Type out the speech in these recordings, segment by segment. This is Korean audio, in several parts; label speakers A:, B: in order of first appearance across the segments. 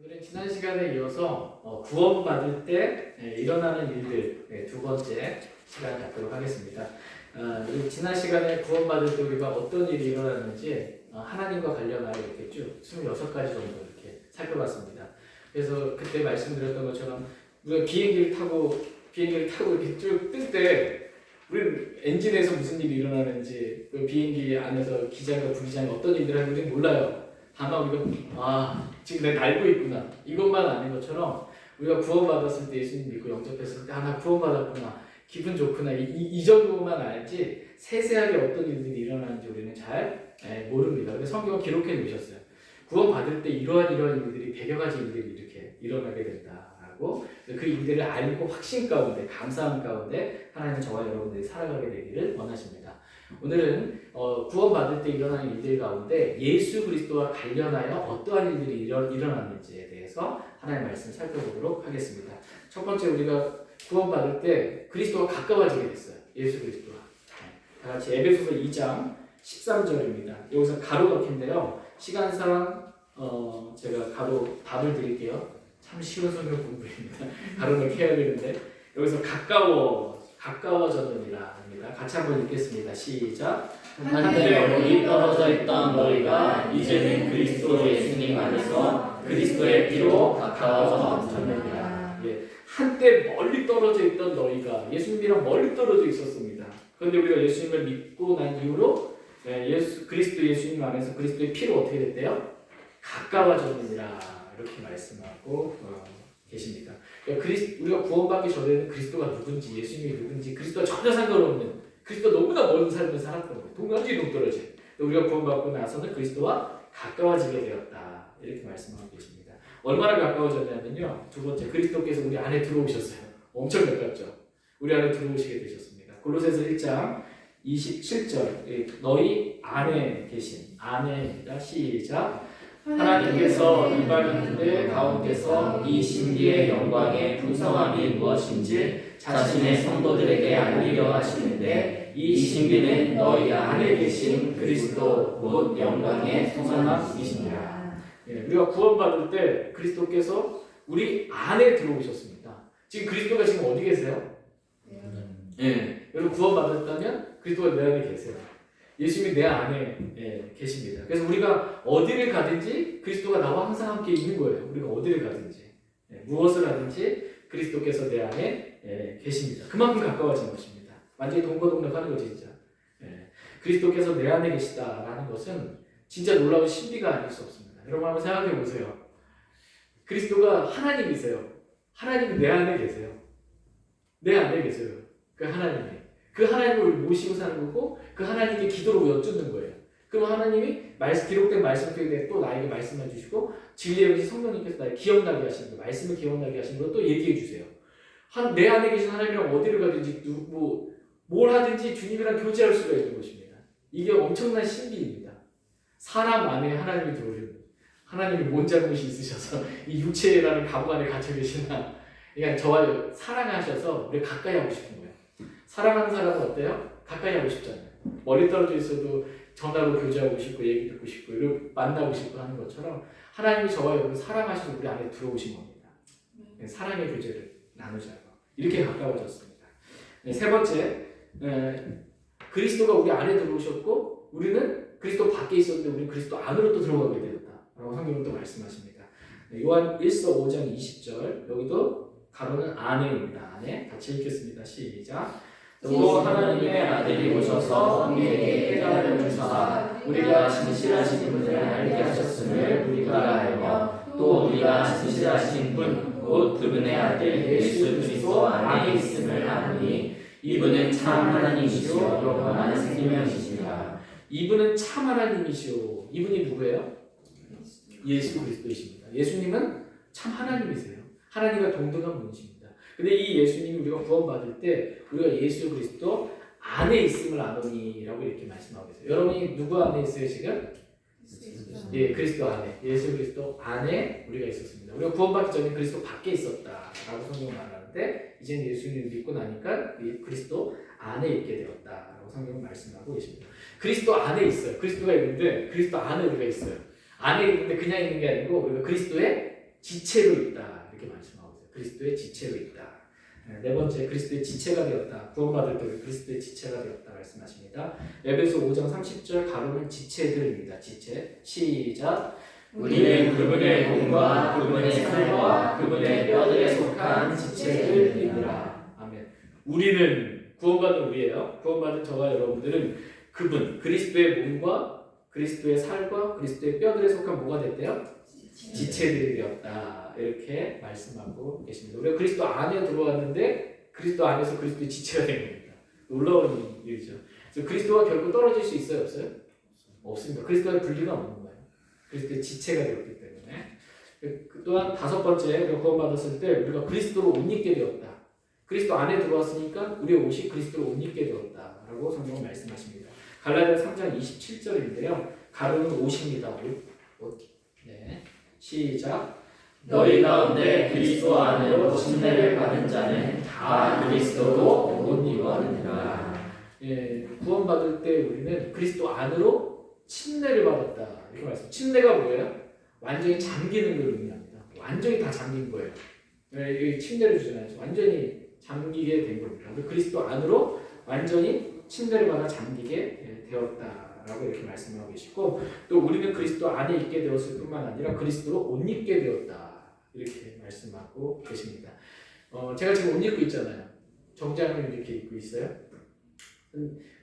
A: 오늘은 지난 시간에 이어서 구원받을 때 일어나는 일들 두 번째 시간 갖도록 하겠습니다. 지난 시간에 구원받을 때 우리가 어떤 일이 일어났는지 하나님과 관련하여 이렇게 쭉 26가지 정도 이렇게 살펴봤습니다. 그래서 그때 말씀드렸던 것처럼 우리가 비행기를 타고 이렇게 쭉 뜰 때 우리는 엔진에서 무슨 일이 일어나는지 그 비행기 안에서 기장과 부기장이 어떤 일들을 하는지 몰라요. 다만 우리가 지금 내가 날고 있구나 이것만 아는 것처럼 우리가 구원받았을 때 예수님 믿고 영접했을 때 나 구원받았구나 기분 좋구나 이 정도만 알지 세세하게 어떤 일들이 일어나는지 우리는 잘 모릅니다. 근데 성경은 기록해 놓으셨어요. 구원받을 때 이러한 일들이 100여 가지 일들이 이렇게 일어나게 된다라고 그 일들을 알고 확신 가운데 감사함 가운데 하나님은 저와 여러분들이 살아가게 되기를 원하십니다. 오늘은 구원받을 때 일어나는 일들 가운데 예수 그리스도와 관련하여 어떠한 일들이 일어났는지에 대해서 하나님의 말씀을 살펴보도록 하겠습니다. 첫 번째 우리가 구원받을 때 그리스도와 가까워지게 됐어요. 예수 그리스도와. 다 같이 에베소서 2장 13절입니다. 여기서 가로 막힌데요. 시간상 제가 가로 답을 드릴게요. 참 쉬운 성경 공부입니다. 가로를 해야 되는데 여기서 가까워졌느니라 합니다. 같이 한번 읽겠습니다. 시작.
B: 한때 멀리 떨어져 있던 너희가 이제는 그리스도 예수님 안에서 그리스도의 피로 가까워졌느니라.
A: 한때 멀리 떨어져 있던 너희가 예수님이랑 멀리 떨어져 있었습니다. 그런데 우리가 예수님을 믿고 난 이후로 그리스도 예수님 안에서 그리스도의 피로 어떻게 됐대요? 가까워졌느니라 이렇게 말씀하고 계십니다. 우리가 구원받기 전에는 그리스도가 누군지 예수님이 누군지 그리스도와 전혀 상관없는 그리스도 너무나 먼 삶을 살았던 거예요. 동떨어지 동떨어지. 우리가 구원받고 나서는 그리스도와 가까워지게 되었다 이렇게 말씀하고 계십니다. 얼마나 가까워졌냐면요. 두 번째 그리스도께서 우리 안에 들어오셨어요. 엄청 가깝죠. 우리 안에 들어오시게 되셨습니다. 골로새서 1장 27절 너희 안에 계신 안에입니다. 시작. 하나님께서 이방인들 가운데서 이 신비의 영광의 풍성함이 무엇인지 자신의 성도들에게 알리려 하시는데 이 신비는 너희 안에 계신 그리스도 곧 영광의 풍성함이시니라. 우리가 구원받을 때 그리스도께서 우리 안에 들어오셨습니다. 지금 그리스도가 지금 어디 계세요? 여러분 구원받았다면 그리스도가 내 안에 계세요. 예수님이 내 안에 계십니다. 그래서 우리가 어디를 가든지 그리스도가 나와 항상 함께 있는 거예요. 우리가 어디를 가든지 무엇을 하든지 그리스도께서 내 안에 계십니다. 그만큼 가까워진 것입니다. 완전히 동거동락하는 거지 진짜. 그리스도께서 내 안에 계시다라는 것은 진짜 놀라운 신비가 아닐 수 없습니다. 여러분 한번 생각해 보세요. 그리스도가 하나님이세요. 하나님이 내 안에 계세요. 내 안에 계세요. 그 하나님을 모시고 사는 거고 그 하나님께 기도로 여쭙는 거예요. 그럼 하나님이 기록된 말씀 속에 또 나에게 말씀해 주시고 진리의 영이신 성령님께서 나를 기억나게 하시는 거, 말씀을 기억나게 하시는 걸 또 얘기해 주세요. 내 안에 계신 하나님이랑 어디를 가든지 뭘 하든지 주님이랑 교제할 수가 있는 것입니다. 이게 엄청난 신비입니다. 사람 안에 하나님이 들어오시는 하나님이 뭔 잘못이 있으셔서 이 육체라는 가부 안에 갇혀 계시나 그러니까 저와 사랑하셔서 우리 가까이 하고 싶은 거예요. 사랑하는 사람은 어때요? 가까이 하고 싶잖아요. 멀리 떨어져 있어도 전화로 교제하고 싶고 얘기 듣고 싶고 이렇게 만나고 싶고 하는 것처럼 하나님이 저와 여러분 사랑하셔서 우리 안에 들어오신 겁니다. 사랑의 교제를 나누자고 이렇게 가까워졌습니다. 세 번째 그리스도가 우리 안에 들어오셨고 우리는 그리스도 밖에 있었는데 우리는 그리스도 안으로 또 들어가게 되었다라고 성경은 또 말씀하십니다. 요한 1서 5장 20절 여기도 가로는 안에입니다. 안에 같이 읽겠습니다. 시작. 또 하나님의 아들이 오셔서 우리에게 깨달음을 주사 우리가 진실하신 분을 알게 하셨음을 우리가 알며 또 우리가 진실하신 분 곧 그분의 아들 예수 그리스도 안에 있음을 아노니 이분은 참 하나님이시오 영원한 생명이시니라. 이분은 참 하나님이시오. 이분이 누구예요? 예수 그리스도이십니다. 예수님은 참 하나님이세요. 하나님과 동등한 분이십니다. 근데 이 예수님이 우리가 구원받을 때 우리가 예수 그리스도 안에 있음을 아노니라고 이렇게 말씀하고 계세요. 여러분이 누구 안에 있어요 지금? 그리스도 안에 예수 그리스도 안에 우리가 있었습니다. 우리가 구원받기 전에 그리스도 밖에 있었다라고 성경은 말하는데 이제는 예수님을 믿고 나니까 그리스도 안에 있게 되었다라고 성경은 말씀하고 계십니다. 그리스도 안에 있어요. 그리스도가 있는데 그리스도 안에 우리가 있어요. 안에 있는데 그냥 있는 게 아니고 우리가 그리스도의 지체로 있다 이렇게 말씀하고 있어요. 그리스도의 지체로 있다. 네 번째, 그리스도의 지체가 되었다. 구원받을 때 그리스도의 지체가 되었다 말씀하십니다. 에베소 5장 30절 가로는 지체들입니다. 지체. 시작.
B: 우리는 그분의 몸과 그분의 살과 그분의 뼈들에 속한 지체들이니라.
A: 아멘. 우리는 구원받은 우리예요. 구원받은 저와 여러분들은 그분 그리스도의 몸과 그리스도의 살과 그리스도의 뼈들에 속한 뭐가 됐대요? 지체들이 되었다. 이렇게 말씀하고 계십니다. 우리가 그리스도 안에 들어왔는데 그리스도 안에서 그리스도의 지체가 된 겁니다. 놀라운 일이죠. 그래서 그리스도와 결국 떨어질 수 있어요? 없어요? 없습니다. 그리스도와의 분리가 없는 거예요. 그리스도의 지체가 되었기 때문에. 또한 다섯 번째, 우리가 구원받았을 때 우리가 그리스도로 옷 입게 되었다. 그리스도 안에 들어왔으니까 우리의 옷이 그리스도로 옷 입게 되었다라고 성경은 말씀하십니다. 갈라디아 3장 27절인데요. 가로는 옷입니다. 옷. 네. 시작.
B: 너희 가운데 그리스도 안으로 침례를 받은 자는 다 그리스도로 옷 입었느니라.
A: 예, 구원받을 때 우리는 그리스도 안으로 침례를 받았다. 이렇게 말씀. 침례가 뭐예요? 완전히 잠기는 걸 의미합니다. 완전히 다 잠긴 거예요. 이 침례를 주잖아요. 완전히 잠기게 된 겁니다. 그리스도 안으로 완전히 침례를 받아 잠기게 되었다라고 이렇게 말씀하고 계시고, 또 우리는 그리스도 안에 있게 되었을 뿐만 아니라 그리스도로 옷 입게 되었다 이렇게 말씀하고 계십니다. 제가 지금 옷 입고 있잖아요. 정장을 이렇게 입고 있어요.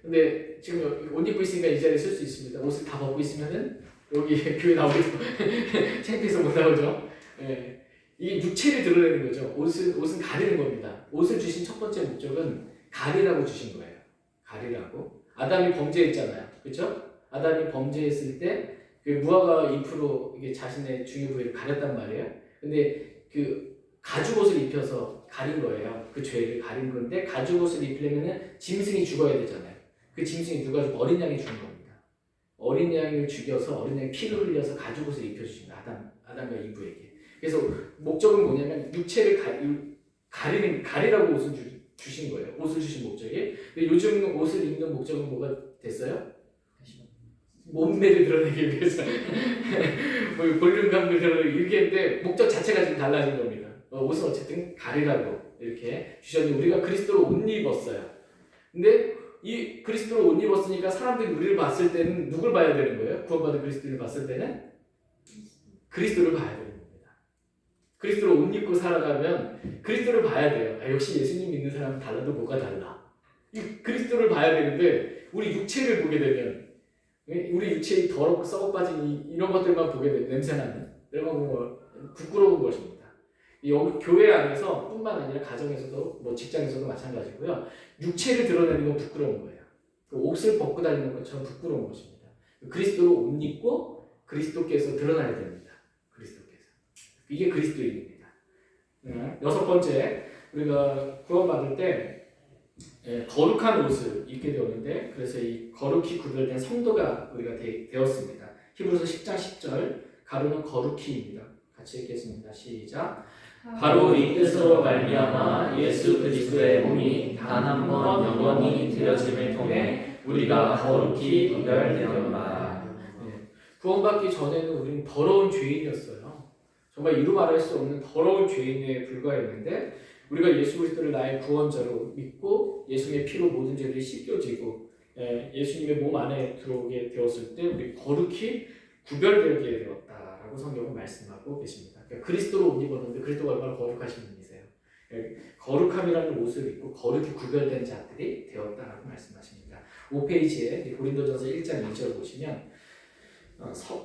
A: 근데 지금 옷 입고 있으니까 이 자리에 쓸 수 있습니다. 옷을 다 벗고 있으면은 여기 교회 나오기도 창피해서 못 나오죠. 예. 이게 육체를 드러내는 거죠. 옷은 가리는 겁니다. 옷을 주신 첫 번째 목적은 가리라고 주신 거예요. 가리라고. 아담이 범죄했잖아요. 그렇죠? 아담이 범죄했을 때 그 무화과 잎으로 이게 자신의 중요 부위를 가렸단 말이에요. 근데 그 가죽 옷을 입혀서 가린 거예요. 그 죄를 가린 건데 가죽 옷을 입히려면은 짐승이 죽어야 되잖아요. 그 짐승이 누가 죽고 어린 양이 죽은 겁니다. 어린 양을 죽여서 어린 양의 피를 흘려서 가죽 옷을 입혀주신 거예요. 아담과 이브에게. 그래서 목적은 뭐냐면 육체를 가리라고 옷을 주신 거예요. 옷을 주신 목적이. 근데 요즘 옷을 입는 목적은 뭐가 됐어요? 몸매를 드러내기 위해서 볼륨감을 드러내기 이렇게 했는데 목적 자체가 지금 달라진 겁니다. 옷은 어쨌든 가리라고 이렇게 주셨는데 우리가 그리스도로 옷 입었어요. 근데 이 그리스도로 옷 입었으니까 사람들이 우리를 봤을 때는 누굴 봐야 되는 거예요? 구원받은 그리스도를 봤을 때는 그리스도를 봐야 되는 겁니다. 그리스도로 옷 입고 살아가면 그리스도를 봐야 돼요. 역시 예수님 믿는 사람은 달라도 뭐가 달라. 이 그리스도를 봐야 되는데 우리 육체를 보게 되면 우리 육체에 더럽고 썩어 빠진 이런 것들만 보게 되면 냄새나는 이런 거 부끄러운 것입니다. 여기 교회 안에서 뿐만 아니라 가정에서도 뭐 직장에서도 마찬가지고요. 육체를 드러내는 건 부끄러운 거예요. 옷을 벗고 다니는 것처럼 부끄러운 것입니다. 그리스도로 옷 입고 그리스도께서 드러나야 됩니다. 그리스도께서. 이게 그리스도인입니다. 여섯 번째, 우리가 구원받을 때 거룩한 옷을 입게 되었는데 그래서 이 거룩히 구별된 성도가 우리가 되었습니다. 히브리서 10장 10절 가로는 거룩히입니다. 같이 읽겠습니다. 시작.
B: 바로 이 뜻으로 말미암아 예수 그리스도의 몸이 단 한 번 영원히 드려짐을 통해 우리가 거룩히 구별되었다.
A: 구원받기 전에는 우리는 더러운 죄인이었어요. 정말 이루 말할 수 없는 더러운 죄인에 불과했는데 우리가 예수 그리스도를 나의 구원자로 믿고 예수님의 피로 모든 죄들이 씻겨지고 예수님의 몸 안에 들어오게 되었을 때 우리 거룩히 구별되게 되었다라고 성경은 말씀하고 계십니다. 그러니까 그리스도로 옷 입었는데 그리스도가 얼마나 거룩하신 분이세요. 거룩함이라는 옷을 입고 거룩히 구별된 자들이 되었다라고 말씀하십니다. 5페이지에 고린도전서 1장 2절 보시면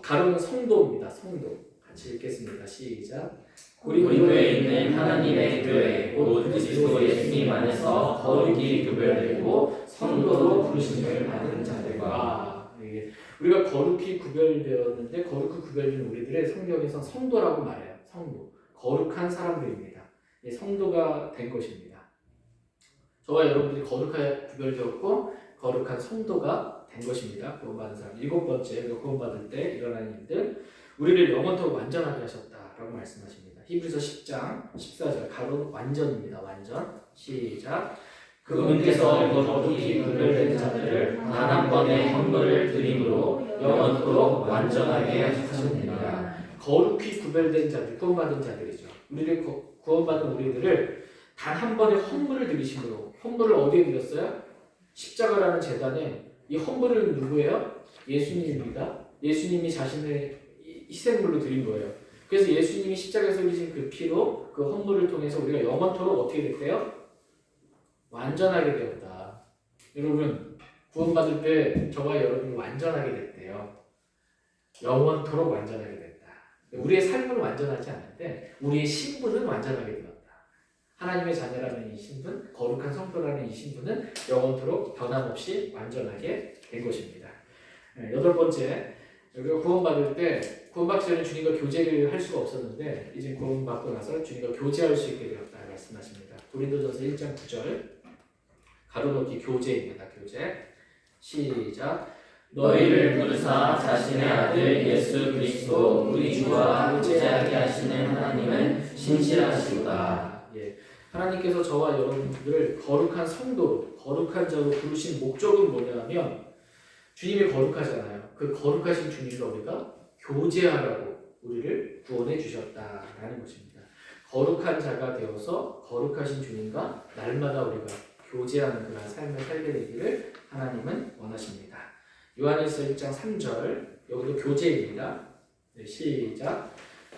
A: 가로는 성도입니다. 성도. 같이 읽겠습니다. 시작.
B: 고린도에 있는 하나님의 교회 곧 그리스도 예수님 안에서 거룩히 구별되고 성도로 부르심을 받은 자들과
A: 우리가 거룩히 구별되었는데 거룩히 구별된 우리들의 성경에서 성도라고 말해요. 성도. 거룩한 사람들입니다. 성도가 된 것입니다. 저와 여러분들이 거룩하게 구별되었고 거룩한 성도가 된 것입니다. 구원받은 사람. 일곱 번째, 구원받을 때 일어나는 일들. 우리를 영원토록 완전하게 하셨다라고 말씀하십니다. 히브리서 10장 14절 가로 완전입니다. 완전. 시작.
B: 그분께서 거룩히 구별된 자들을 단 한 번의 헌물을 드림으로 영원토록 완전하게 하셨느니라.
A: 거룩히 구별된 자들, 구원받은 자들이죠. 우리를 구원받은 우리들을 단 한 번의 헌물을 드리심으로, 헌물을 어디에 드렸어요? 십자가라는 제단에. 이 헌물은 누구예요? 예수님입니다. 예수님이 자신을 희생물로 드린 거예요. 그래서 예수님이 십자가에서 흘리신 그 피로 그 헌물을 통해서 우리가 영원토록 어떻게 됐대요? 완전하게 되었다. 여러분, 구원받을 때 저와 여러분이 완전하게 됐대요. 영원토록 완전하게 됐다. 우리의 삶은 완전하지 않은데 우리의 신분은 완전하게 되었다. 하나님의 자녀라는 이 신분, 거룩한 성도라는 이 신분은 영원토록 변함없이 완전하게 된 것입니다. 여덟 번째, 우리가 구원받을 때 구원받기 전에 주님과 교제를 할 수가 없었는데 이제 구원받고 나서 주님과 교제할 수 있게 되었다 말씀하십니다. 고린도전서 1장 9절 가로넣기 교제입니다. 교제 시작.
B: 너희를 부르사 자신의 아들 예수 그리스도 우리 주와 교제하게 하시는 하나님은 신실하시도다.
A: 예, 하나님께서 저와 여러분들을 거룩한 성도로, 거룩한 자로 부르신 목적은 뭐냐면 주님이 거룩하잖아요. 그 거룩하신 주님과 우리가 교제하라고 우리를 구원해 주셨다라는 것입니다. 거룩한 자가 되어서 거룩하신 주님과 날마다 우리가 교제하는 그런 삶을 살게 되기를 하나님은 원하십니다. 요한일서 1장 3절 여기도 교제입니다. 네, 시작.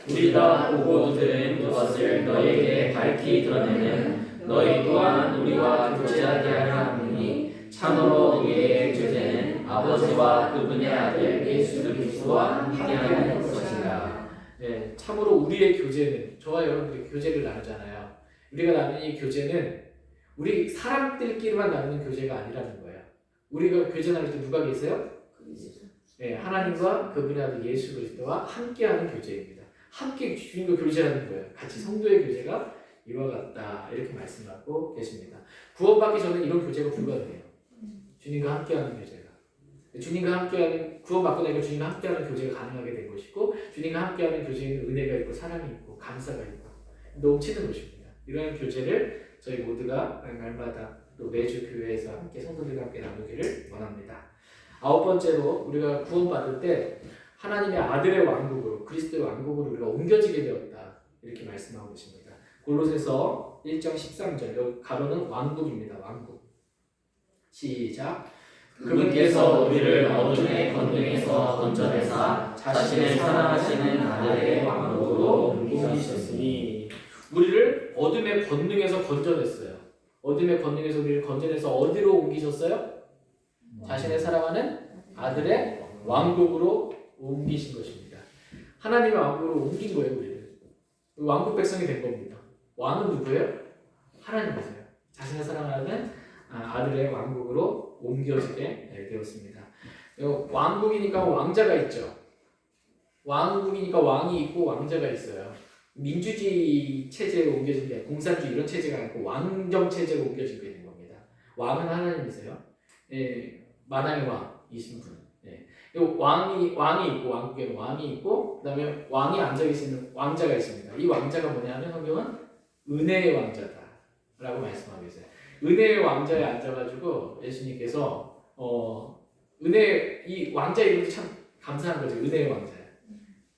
B: 우리가 보고 들은 그것을 너희에게 밝히 드러내는 너희 또한 우리와 교제하게 하리니 참으로 우리의 교제는 아버지와 그분의 아들 예수 그리스도와 함께하는 것이라.
A: 네, 참으로 우리의 교제는 저와 여러분들이 교제를 나누잖아요. 우리가 나누는 이 교제는 우리 사람들끼리만 나누는 교제가 아니라는 거예요. 우리가 교제 나눌 때 누가 계세요? 네, 하나님과 그분의 아들 예수 그리스도와 함께하는 교제입니다. 함께 주님과 교제하는 거예요. 같이 성도의 교제가 이와 같다 이렇게 말씀하고 계십니다. 구원받기 전에 이런 교제가 불가능해요. 주님과 함께하는 교제가. 주님과 함께하는 구원받고 나니까 주님과 함께하는 교제가 가능하게 된 것이고 주님과 함께하는 교제에는 은혜가 있고 사랑이 있고 감사가 있고 넘치는 것입니다. 이러한 교제를 저희 모두가 날마다 또 매주 교회에서 함께 성도들과 함께 나누기를 원합니다. 아홉 번째로 우리가 구원받을 때 하나님의 아들의 왕국으로 그리스도의 왕국으로 우리가 옮겨지게 되었다 이렇게 말씀하고 있습니다. 골로새서 1장 13절 여기 가로는 왕국입니다. 왕국 시작.
B: 그분께서 우리를 어둠의 권능에서 건져내사 자신의 사랑하시는 아들의 왕국으로
A: 옮기셨으니 우리를 어둠의 권능에서 건져냈어요. 어둠의 권능에서 우리를 건져내서 어디로 옮기셨어요? 자신의 사랑하는 아들의 왕국으로 옮기신 것입니다. 하나님의 왕국으로 옮긴 거예요. 우리를 왕국 백성이 된 겁니다. 왕은 누구예요? 하나님이세요. 자신의 사랑하는 아들의 왕국으로 옮겨지게 되었습니다. 왕국이니까 왕자가 있죠. 왕국이니까 왕이 있고 왕자가 있어요. 민주주의 체제에 옮겨진 게 공산주의 이런 체제가 아니고 왕정 체제로 옮겨지게 되는 겁니다. 왕은 하나님이세요. 예, 만왕의 왕이신 분. 예. 왕이 있고 왕국에는 왕이 있고 그다음에 왕이 앉아 계시는 왕자가 있습니다. 이 왕자가 뭐냐면 성경은 은혜의 왕자다라고 말씀하고 있어요. 은혜의 왕자에 앉아가지고 예수님께서 이 왕자 이름도 참 감사한 거죠. 은혜의 왕자.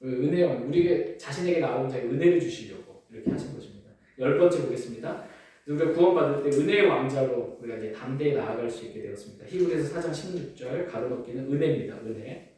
A: 은혜의 왕 우리에게 자신에게 나온 자에게 은혜를 주시려고 이렇게 하신 것입니다. 열 번째 보겠습니다. 우리가 구원받을 때 은혜의 왕자로 우리가 이제 담대히 나아갈 수 있게 되었습니다. 히브리서 4장 16절 가로넣기는 은혜입니다. 은혜.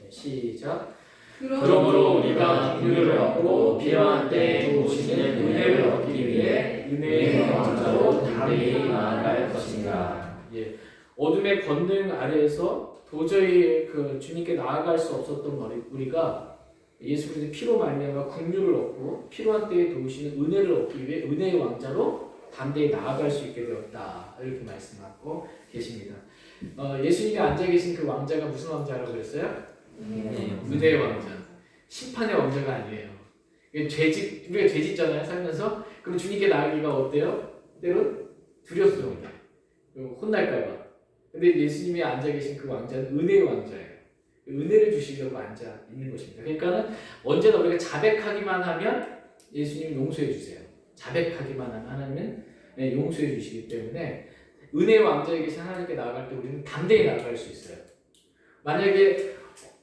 A: 네, 시작.
B: 그러므로 우리가 긍휼을 얻고 필요한 때에 도우시는 은혜를 얻기 위해 은혜의 왕자로 담대히 나아갈 것인가.
A: 예, 어둠의 권능 아래에서 도저히 그 주님께 나아갈 수 없었던 우리가 예수 그리스도의 피로 말미암아 긍휼을 얻고 필요한 때에 도우시는 은혜를 얻기 위해 은혜의 왕자로 담대히 나아갈 수 있게 되었다 이렇게 말씀하고 계십니다. 예수님이 앉아 계신 그 왕자가 무슨 왕자라고 그랬어요? 은혜의 왕자. 심판의 왕자가 아니에요. 우리가 죄 짓잖아요 살면서. 그럼 주님께 나아가기가 어때요? 때론 두렵습니다. 혼날까봐. 근데 예수님이 앉아 계신 그 왕자는 은혜의 왕자예요. 은혜를 주시려고 앉아 있는 것입니다. 그러니까는 언제나 우리가 자백하기만 하면 예수님이 용서해 주세요. 자백하기만 하면 하나님은 용서해 주시기 때문에 은혜의 왕자에 계신 하나님께 나아갈 때 우리는 담대히 나아갈 수 있어요. 만약에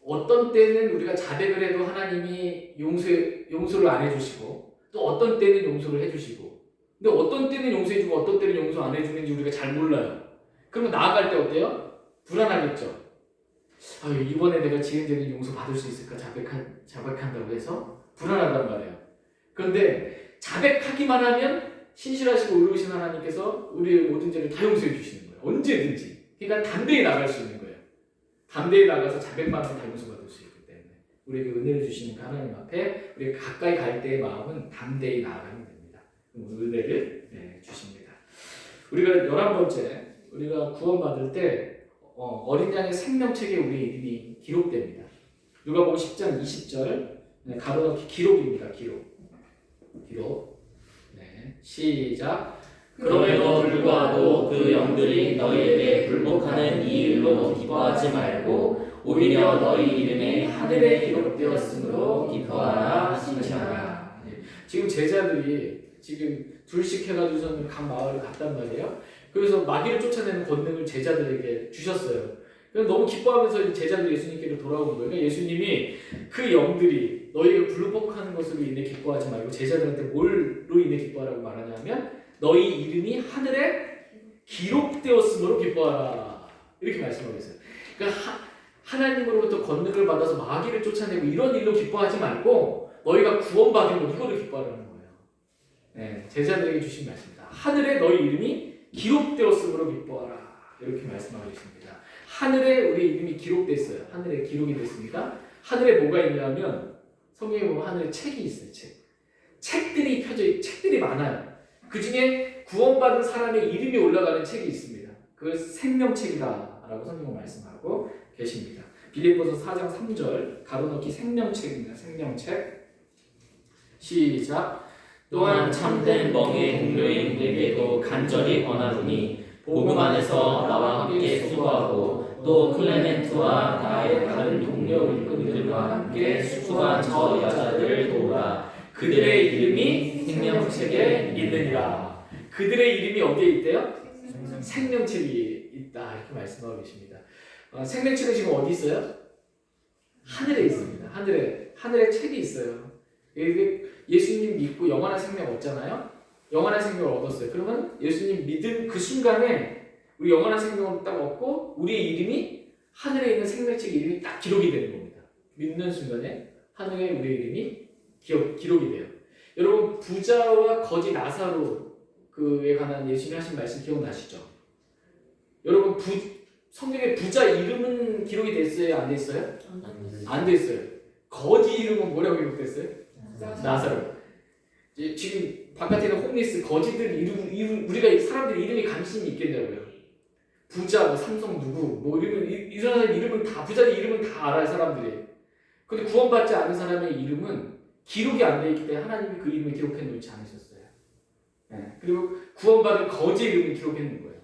A: 어떤 때는 우리가 자백을 해도 하나님이 용서를 안 해주시고 또 어떤 때는 용서를 해주시고 근데 어떤 때는 용서해주고 어떤 때는 용서 안 해주는지 우리가 잘 몰라요. 그러면 나아갈 때 어때요? 불안하겠죠. 아유, 이번에 내가 지은 죄는 용서받을 수 있을까 자백한다고 해서 불안하단 말이에요. 그런데 자백하기만 하면 신실하시고 의로우신 하나님께서 우리의 모든 죄를 다 용서해 주시는 거예요. 언제든지. 그러니까 담대히 나갈 수 있는 거예요. 담대히 나가서 자백만 하면 다 용서받을 수 있기 때문에 우리에게 은혜를 주시는 그 하나님 앞에 우리가 가까이 갈 때의 마음은 담대히 나아가면 됩니다. 은혜를 주십니다. 우리가 11번째 우리가 구원받을 때 어린 양의 생명책에 우리의 이름이 기록됩니다. 누가복음 10장 20절 가로넣기 기록입니다. 기록. 네, 시작.
B: 그럼에도 불구하고 그 영들이 너희에게 불복하는 이 일로 기뻐하지 말고 오히려 너희 이름이 하늘에 기록되었으므로 기뻐하라 하시니라.
A: 지금 제자들이 지금 둘씩 해가지고서는 각 마을을 갔단 말이에요. 그래서 마귀를 쫓아내는 권능을 제자들에게 주셨어요. 그래서 너무 기뻐하면서 이 제자들이 예수님께로 돌아오는 거예요. 그러니까 예수님이 그 영들이 너희가 불복하는 것으로 인해 기뻐하지 말고 제자들한테 뭘로 인해 기뻐하라고 말하냐면 너희 이름이 하늘에 기록되었으므로 기뻐하라 이렇게 말씀하고 있어요. 그러니까 하나님으로부터 권능을 받아서 마귀를 쫓아내고 이런 일로 기뻐하지 말고 너희가 구원받은 것 이거를 기뻐하라는 거예요. 네, 제자들에게 주신 말씀입니다. 하늘에 너희 이름이 기록되었으므로 기뻐하라 이렇게 말씀하고 있습니다. 하늘에 우리 이름이 기록됐어요. 하늘에 기록이 됐습니다. 하늘에 뭐가 있냐면 성경에 보면 하늘에 책이 있어요. 책들이 책들이 많아요. 그 중에 구원받은 사람의 이름이 올라가는 책이 있습니다. 그걸 생명책이다라고 성경은 말씀하고 계십니다. 빌립보서 4장 3절 가로넣기 생명책입니다. 생명책. 시작.
B: 또한 참된 멍의 동료인 내게도 간절히 권하노니 복음 안에서 나와 함께 수고하고 또 클레멘트와 나의 다른 동료 일꾼들과 함께 수고한 저 여자들을 도우라. 그들의 이름이 생명책에 있느니라.
A: 그들의 이름이 어디에 있대요? 생명책이 있다 이렇게 말씀하고 계십니다. 생명책은 지금 어디 있어요? 하늘에 있습니다. 하늘에 책이 있어요. 예수님 믿고 영원한 생명 얻잖아요. 영원한 생명을 얻었어요. 그러면 예수님 믿은 그 순간에 우리 영원한 생명을 딱 얻고 우리의 이름이 하늘에 있는 생명책의 이름이 딱 기록이 되는 겁니다. 믿는 순간에 하늘에 우리의 이름이 기록이 돼요. 여러분 부자와 거지 나사로에 관한 예수님이 하신 말씀 기억나시죠? 여러분 성경에 부자 이름은 기록이 됐어요? 안 됐어요? 안 됐어요. 거지 이름은 뭐라고 기록됐어요? 나사로. 지금 바깥에 있는 홈리스 거지들 이름 우리가 사람들 이름이 관심이 있겠냐고요. 부자, 뭐 삼성 누구, 뭐 이 사람 이름은 다 부자의 이름은 다 알아요 사람들이. 근데 구원받지 않은 사람의 이름은 기록이 안 돼 있기 때문에 하나님이 그 이름을 기록해 놓지 않으셨어요. 네. 그리고 구원받은 거지의 이름을 기록해 놓은 거예요.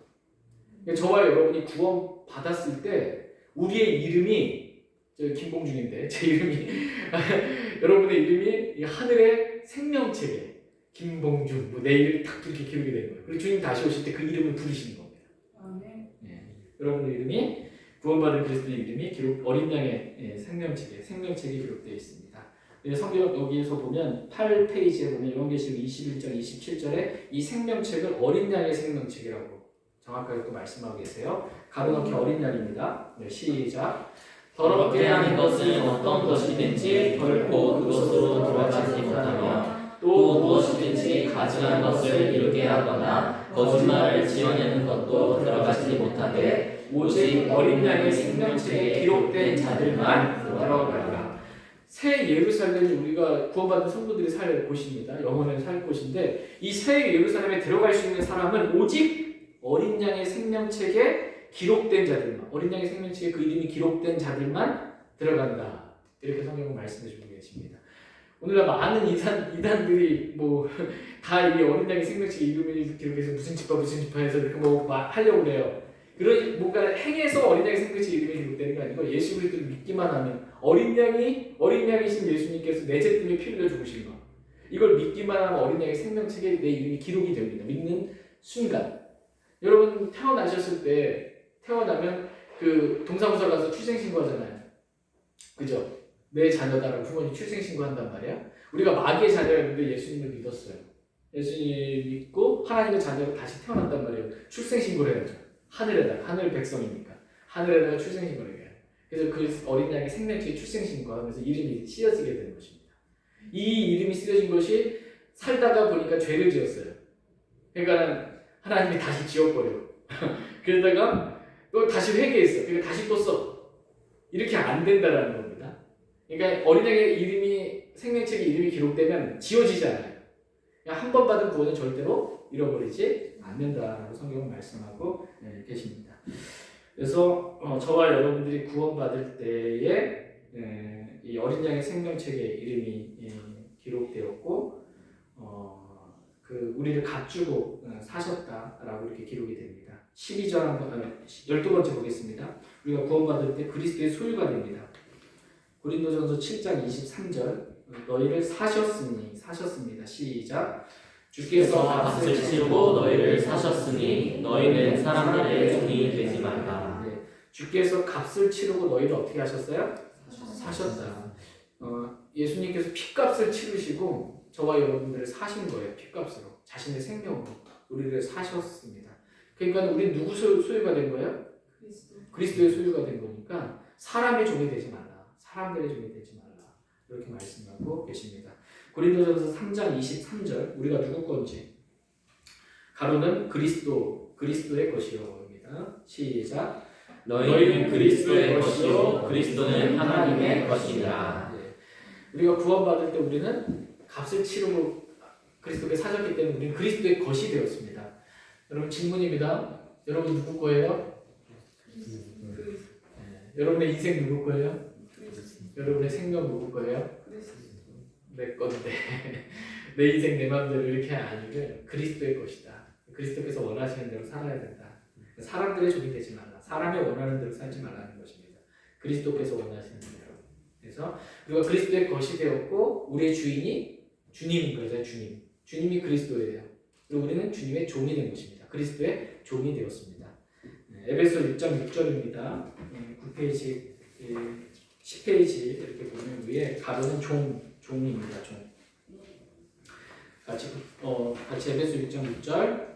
A: 그러니까 저와 여러분이 구원 받았을 때 우리의 이름이 저 김봉준인데 제 이름이 여러분의 이름이 하늘의 생명책에 김봉준 뭐 내일 딱 이렇게 기록이 된 거예요. 그리고 주님 다시 오실 때 그 이름을 부르시는 겁니다. 네. 여러분의 이름이 구원받은 그리스도의 이름이 어린 양의 생명책에 기록되어 있습니다. 성경 여기에서 보면 8페이지에 보면 요한계시록 21장 27절에 이 생명책을 어린 양의 생명책이라고 정확하게 또 말씀하고 계세요. 가로넣기 어린 양입니다. 네, 시작.
B: 더럽게 하는 것은 어떤 것이든지 결코 그것으로 들어가지 못하며 또 무엇이든지 가증한 것을 이루게 하거나 거짓말을 지어내는 것도 들어가지 못하되 오직 어린 양의 생명책에 기록된 자들만 들어가리라. 새 예루살렘이 우리가 구원받은 성도들이 살 곳입니다. 영원히 살 곳인데 이 새 예루살렘에 들어갈 수 있는 사람은 오직 어린 양의 생명책에 기록된 자들만, 어린 양의 생명책에 그 이름이 기록된 자들만 들어간다. 이렇게 성경은 말씀해 주고 계십니다. 오늘날 많은 이단들이 뭐 다 이 어린 양의 생명책에 이름을 기록해서 무슨 집화 해서 이렇게 뭐 하려고 그래요. 그런 뭔가 행해서 어린 양의 생명책에 이름이 기록되는 게 아니고 예수 그리스도를 믿기만 하면 어린 양이신 예수님께서 내 죄 때문에 피 흘려 죽으신 것, 이걸 믿기만 하면 어린 양의 생명책에 내 이름이 기록이 됩니다. 믿는 순간. 여러분 태어나셨을 때 태어나면 그 동사무소 가서 출생신고하잖아요.
A: 그죠? 내 자녀다라고 부모님 출생신고한단 말이야. 우리가 마귀의 자녀였는데 예수님을 믿었어요. 예수님 믿고 하나님의 자녀로 다시 태어난단 말이에요. 출생신고를 해야죠. 하늘에다가, 하늘 백성이니까 하늘에다가 출생신고를 해요. 그래서 그 어린 양의 생명체에 출생신고하면서 이름이 씌어지게 되는 것입니다. 이 이름이 쓰여진 것이 살다가 보니까 죄를 지었어요. 그러니까 하나님이 다시 지워버려. 그러다가 또 다시 회개했어. 그러니까 다시 또 써. 이렇게 안 된다라는 겁니다. 그러니까 어린양의 이름이 생명책에 이름이 기록되면 지워지지 않아요. 그냥 한 번 받은 구원은 절대로 잃어버리지 않는다라고 성경은 말씀하고 계십니다. 그래서 저와 여러분들이 구원받을 때에 이 어린 양의 생명책에 이름이 기록되었고 그 우리를 값주고 사셨다라고 이렇게 기록이 됩니다. 12절 한번 12번째 보겠습니다. 우리가 구원받을 때 그리스도의 소유가 됩니다. 고린도전서 7장 23절 너희를 사셨습니다. 시작.
B: 주께서 값을 치르고 너희를 사셨으니 너희는 사람들의 종이 되지 말라.
A: 네. 주께서 값을 치르고 너희를 어떻게 하셨어요? 사셨다. 예수님께서 피값을 치르시고 저와 여러분들을 사신 거예요. 피값으로. 자신의 생명으로 우리를 사셨습니다. 그러니까 우리 누구 소유가 된 거예요? 그리스도의 소유가 된 거니까 사람의 종이 되지 말라. 사람들의 종이 되지 말라. 이렇게 말씀하고 계십니다. 고린도전서 3장 23절 우리가 누구 건지 가로는 그리스도의 것이요입니다. 시작.
B: 너희는 그리스도의 것이요 그리스도는 하나님의 것이니라.
A: 네. 우리가 구원받을 때 우리는 값을 치르고 그리스도께 사셨기 때문에 우리는 그리스도의 것이 되었습니다. 여러분 질문입니다. 여러분 누구 거예요? 네. 여러분의 인생 누구 거예요? 여러분의 생명 누구 거예요? 내 건데 내 인생 내 마음대로 이렇게 아니고 그리스도의 것이다. 그리스도께서 원하시는 대로 살아야 된다. 사람들의 종이 되지 말라. 사람이 원하는 대로 살지 말라는 것입니다. 그리스도께서 원하시는 대로. 그래서 우리가 그리스도의 것이 되었고 우리의 주인이 주님인 거죠. 주님이 그리스도예요. 그리고 우리는 주님의 종이 된 것입니다. 그리스도의 종이 되었습니다. 에베소 6장 6절입니다. 9페이지, 10페이지 이렇게 보면 위에 가로는 종입니다. 종. 같이 에베소 6장 6절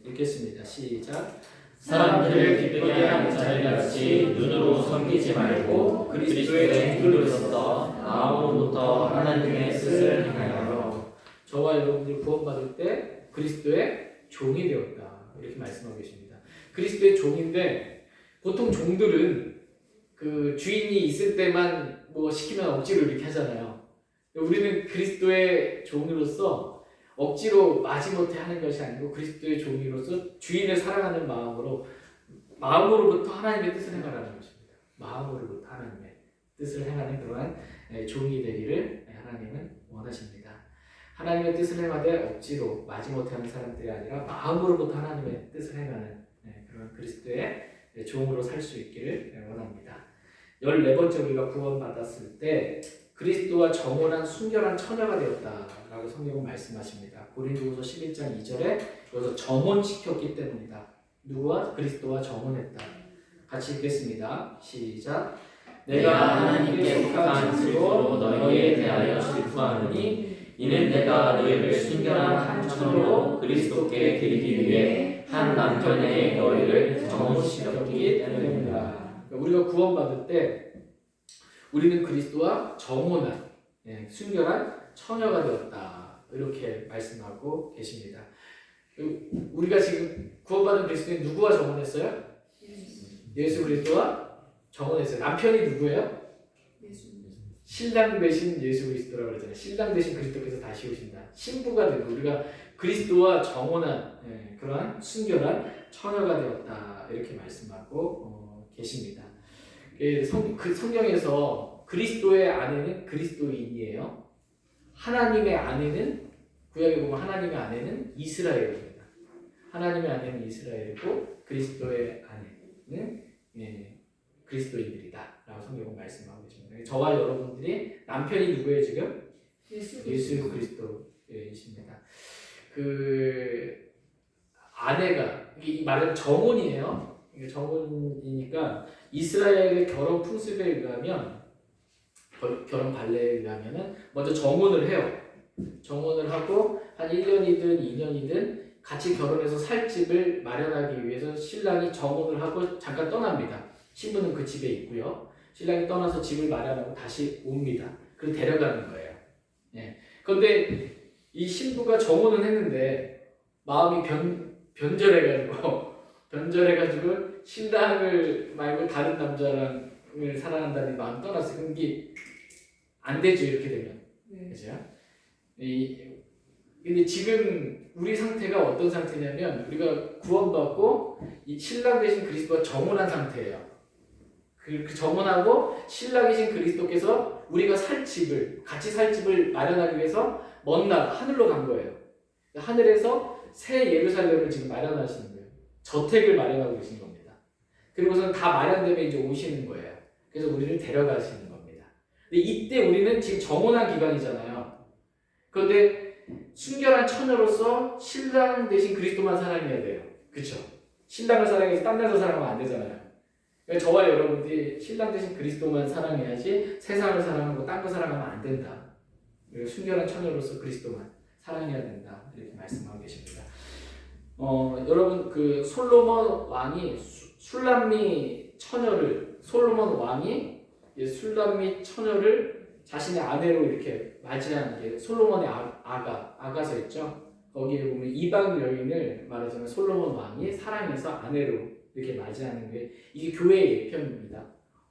A: 읽겠습니다. 시작.
B: 사람들을 기쁘게 하는 자들같이 눈으로 섬기지 말고 그리스도의 종들로서 마음으로부터 하나님의 뜻을 행하여.
A: 저와 여러분들이 구원받을 때 그리스도의 종이 되었다. 이렇게 말씀하고 계십니다. 그리스도의 종인데 보통 종들은 그 주인이 있을 때만 뭐 시키면 억지로 이렇게 하잖아요. 우리는 그리스도의 종으로서 억지로 마지못해 하는 것이 아니고 그리스도의 종으로서 주인을 사랑하는 마음으로부터 하나님의 뜻을 행하라는 것입니다. 마음으로부터 하나님의 뜻을 행하는 그러한 종이 되기를 하나님은 원하십니다. 하나님의 뜻을 행하되 억지로 마지못해 하는 사람들이 아니라 마음으로부터 하나님의 뜻을 행하는 그런 그리스도의 종으로 살 수 있기를 원합니다. 14번째 우리가 구원받았을 때 그리스도와 정혼한 순결한 처녀가 되었다라고 성경은 말씀하십니다. 고린도후서 11장 2절에 여기서 정혼시켰기 때문이다. 누구와? 그리스도와 정혼했다. 같이 읽겠습니다. 시작.
B: 내가 하나님께 속한 질투로 너희에 대하여 질투하노니 이는 내가 너희를 순결한 한 처녀로 그리스도께 드리기 위해 한 남편에게 너희를 정혼시켰기 때문이다.
A: 우리가 구원받을 때 우리는 그리스도와 정혼한 순결한 처녀가 되었다. 이렇게 말씀하고 계십니다. 우리가 지금 구원받은 그리스도인 누구와 정혼했어요? 예수 그리스도와 정혼했어요. 남편이 누구예요? 신랑 되신 예수 그리스도라고 그러잖아요. 신랑 되신 그리스도께서 다시 오신다. 신부가 되고 우리가 그리스도와 정혼한 그러한 순결한 처녀가 되었다. 이렇게 말씀하고 계십니다. 그 성경에서 그리스도의 아내는 그리스도인이에요. 하나님의 아내는 구약에 보면 하나님의 아내는 이스라엘입니다. 하나님의 아내는 이스라엘이고 그리스도의 아내는 그리스도인들이다 라고 성경은 말씀하고 계십니다. 저와 여러분들이 남편이 누구예요 지금? 예수 그리스도이십니다. 그 아내가 이 말은 정혼이에요. 정혼이니까 이스라엘의 결혼 풍습에 의하면 결혼 관례에 의하면은 먼저 정혼을 해요. 정혼을 하고 한 1년이든 2년이든 같이 결혼해서 살 집을 마련하기 위해서 신랑이 정혼을 하고 잠깐 떠납니다. 신부는 그 집에 있고요. 신랑이 떠나서 집을 마련하고 다시 옵니다. 그리고 데려가는 거예요. 예. 그런데 이 신부가 정혼은 했는데 마음이 변절해가지고 신랑을 말고 다른 남자를 사랑한다는 마음 떠났어요. 그럼 이게 안 되죠, 이렇게 되면. 그죠? 근데 지금 우리 상태가 어떤 상태냐면 우리가 구원받고 이 신랑 대신 그리스도가 정혼한 상태예요. 그 정혼하고 신랑이신 그리스도께서 우리가 같이 살 집을 마련하기 위해서 먼 나라 하늘로 간 거예요. 하늘에서 새 예루살렘을 지금 마련하시는 거예요. 저택을 마련하고 계신 겁니다. 그리고서는 다 마련되면 이제 오시는 거예요. 그래서 우리를 데려가시는 겁니다. 근데 이때 우리는 지금 정혼한 기간이잖아요. 그런데 순결한 처녀로서 신랑 대신 그리스도만 사랑해야 돼요. 그렇죠? 신랑을 사랑해서 딴 데서 사랑하면 안 되잖아요. 그러니까 저와 여러분들이 신랑 대신 그리스도만 사랑해야지 세상을 사랑하고 딴 거 사랑하면 안 된다. 그리고 순결한 처녀로서 그리스도만 사랑해야 된다. 이렇게 말씀하고 계십니다. 여러분 그 솔로몬 왕이 술람미 처녀를 자신의 아내로 이렇게 맞이한 게 솔로몬의 아가서였죠. 거기에 보면 이방 여인을 말하자면 솔로몬 왕이 사랑해서 아내로 이렇게 맞이하는 게 이게 교회의 예편입니다.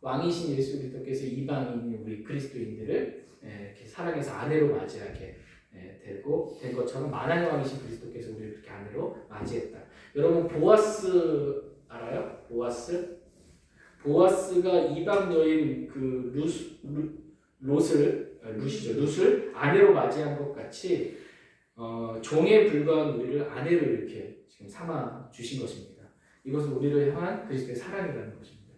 A: 왕이신 예수 그리스도께서 이방인인 우리 그리스도인들을 이렇게 사랑해서 아내로 맞이하게 된 것처럼 만왕의 왕이신 그리스도께서 우리를 이렇게 아내로 맞이했다. 여러분 보아스 알아요? 보아스가 이방 여인 그 룻을 아내로 맞이한 것 같이 종에 불과한 우리를 아내로 이렇게 지금 삼아 주신 것입니다. 이것은 우리를 향한 그리스도의 사랑이라는 것입니다.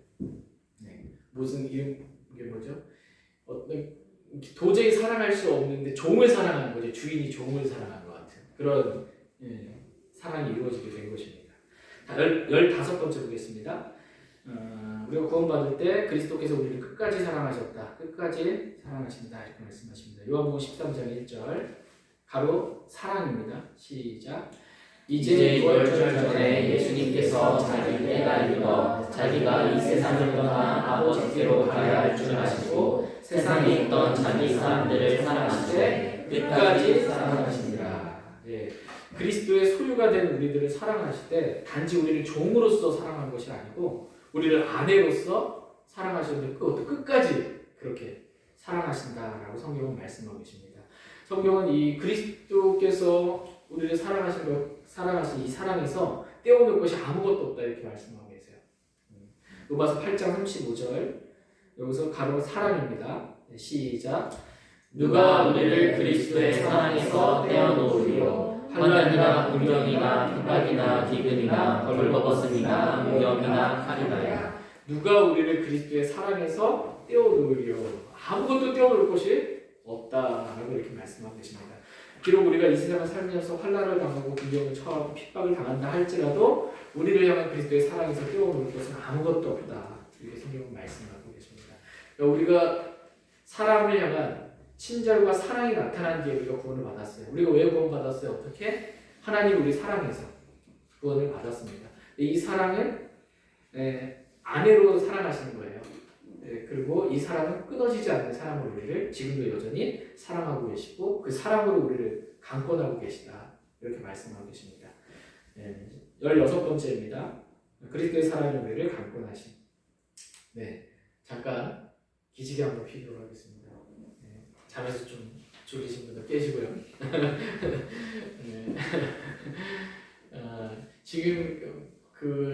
A: 네. 무슨 이게 뭐죠? 도저히 사랑할 수 없는데 종을 사랑하는 거죠. 주인이 종을 사랑한 것 같은 그런 사랑이 이루어지게 된 것입니다. 15번째 보겠습니다. 우리가 구원받을 때 그리스도께서 우리를 끝까지 사랑하셨다. 끝까지 사랑하신다. 이렇게 말씀하십니다. 요한복음 13장 1절 가로 사랑입니다. 시작. 이제 6월절 전에 예수님께서 자기 때가 이르러 자기가 이 세상을 떠나 아버지께로 가야 할 줄 아시고 세상에 있던 자기 사람들을 사랑하시되 끝까지 사랑하시니라. 예. 그리스도의 소유가 된 우리들을 사랑하실 때 단지 우리를 종으로서 사랑한 것이 아니고 우리를 아내로서 사랑하셨는데 그것도 끝까지 그렇게 사랑하신다라고 성경은 말씀하고 계십니다. 성경은 이 그리스도께서 우리를 사랑하신 이 사랑에서 떼어놓을 것이 아무것도 없다 이렇게 말씀하고 계세요. 로마서 8장 35절 여기서 가로 사랑입니다. 시작.
B: 누가 우리를 그리스도의 사랑에서 떼어놓으리요 환난이나 불경이나 핍박이나 기근이나 벌거벗음이나 위험이나 칼이나야.
A: 누가 우리를 그리스도의 사랑에서 떼어놓으리요 아무것도 떼어놓을 것이 없다라고 이렇게 말씀하고 계십니다. 비록 우리가 이 세상을 살면서 환난을 당하고 불경을 처하고 핍박을 당한다 할지라도 우리를 향한 그리스도의 사랑에서 떼어놓을 것은 아무것도 없다. 이렇게 성경은 말씀하고 계십니다. 우리가 사람을 향한 친절과 사랑이 나타난 뒤에 우리가 구원을 받았어요. 우리가 왜 구원받았어요? 어떻게? 하나님 우리 사랑해서 구원을 받았습니다. 이 사랑은 아내로 사랑하시는 거예요. 그리고 이 사랑은 끊어지지 않는 사랑으로 우리를 지금도 여전히 사랑하고 계시고 그 사랑으로 우리를 강권하고 계시다. 이렇게 말씀하고 계십니다. 16번째입니다. 그리스도의 사랑이 우리를 강권하신. 네, 잠깐 기지개 한번 피도록 하겠습니다. 잠에서 좀 졸리신 분들 깨시고요. 네. 지금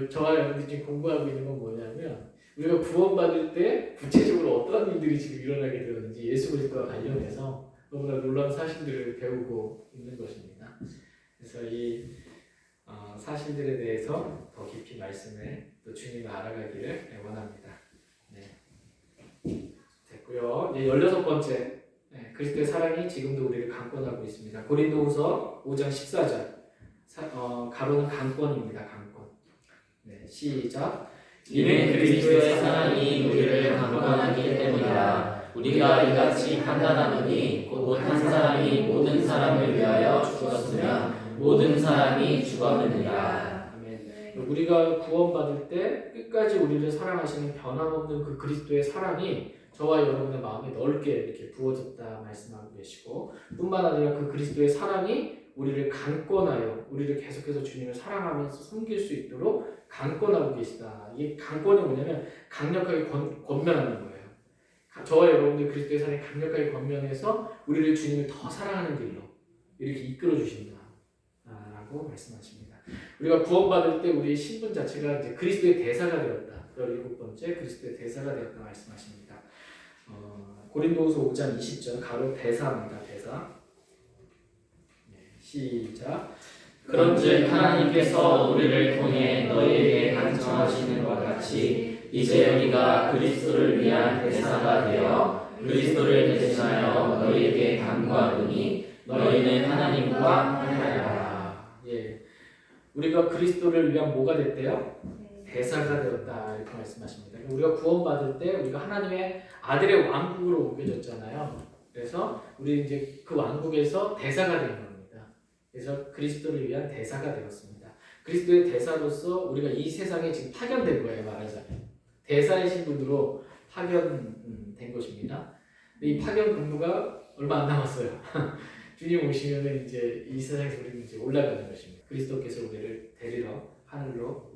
A: 저와 여러분들이 지금 공부하고 있는 건 뭐냐면 우리가 구원받을 때 구체적으로 어떤 일들이 지금 일어나게 되었는지 예수 그리스도와 관련해서 너무나 놀라운 사실들을 배우고 있는 것입니다. 그래서 이 사실들에 대해서 더 깊이 말씀을 또 주님을 알아가기를 원합니다. 네. 됐고요. 16번째 그리스도의 사랑이 지금도 우리를 강권하고 있습니다. 고린도후서 5장 14절 가로는 강권입니다. 강권. 네, 시작.
B: 이는 그리스도의 사랑이 우리를 강권하기 때문이라. 우리가 이같이 판단하노니 곧 한 사람이 모든 사람을 위하여 죽었으면 모든 사람이 죽었느니라.
A: 아멘. 우리가 구원받을 때 끝까지 우리를 사랑하시는 변함없는 그 그리스도의 사랑이 저와 여러분의 마음에 넓게 이렇게 부어졌다 말씀하고 계시고, 뿐만 아니라 그 그리스도의 사랑이 우리를 강권하여 우리를 계속해서 주님을 사랑하면서 섬길 수 있도록 강권하고 계시다. 이게 강권이 뭐냐면 강력하게 권면하는 거예요. 저와 여러분들 그리스도의 사랑이 강력하게 권면해서 우리를 주님을 더 사랑하는 길로 이렇게 이끌어 주신다 라고 말씀하십니다. 우리가 구원받을 때 우리의 신분 자체가 이제 그리스도의 대사가 되었다. 17번째 그리스도의 대사가 되었다 말씀하십니다. 고린도후서 5장 20절 가로 대사입니다. 대사. 시작.
B: 그런즉 하나님께서 우리를 통해 너희에게 간청하시는 것 같이 이제 우리가 그리스도를 위한 대사가 되어 그리스도를 대신하여 너희에게 간구하노니 너희는 하나님과 하나이라.
A: 예, 우리가 그리스도를 위한 뭐가 됐대요? 대사가 되었다 이렇게 말씀하십니다. 우리가 구원받을 때 우리가 하나님의 아들의 왕국으로 옮겨졌잖아요. 그래서 우리 이제 그 왕국에서 대사가 된 겁니다. 그래서 그리스도를 위한 대사가 되었습니다. 그리스도의 대사로서 우리가 이 세상에 지금 파견된 거예요. 말하자면 대사의 신분으로 파견된 것입니다. 근데 이 파견 근무가 얼마 안 남았어요. 주님 오시면은 이제 이 세상에서 우리는 이제 올라가는 것입니다. 그리스도께서 우리를 데리러 하늘로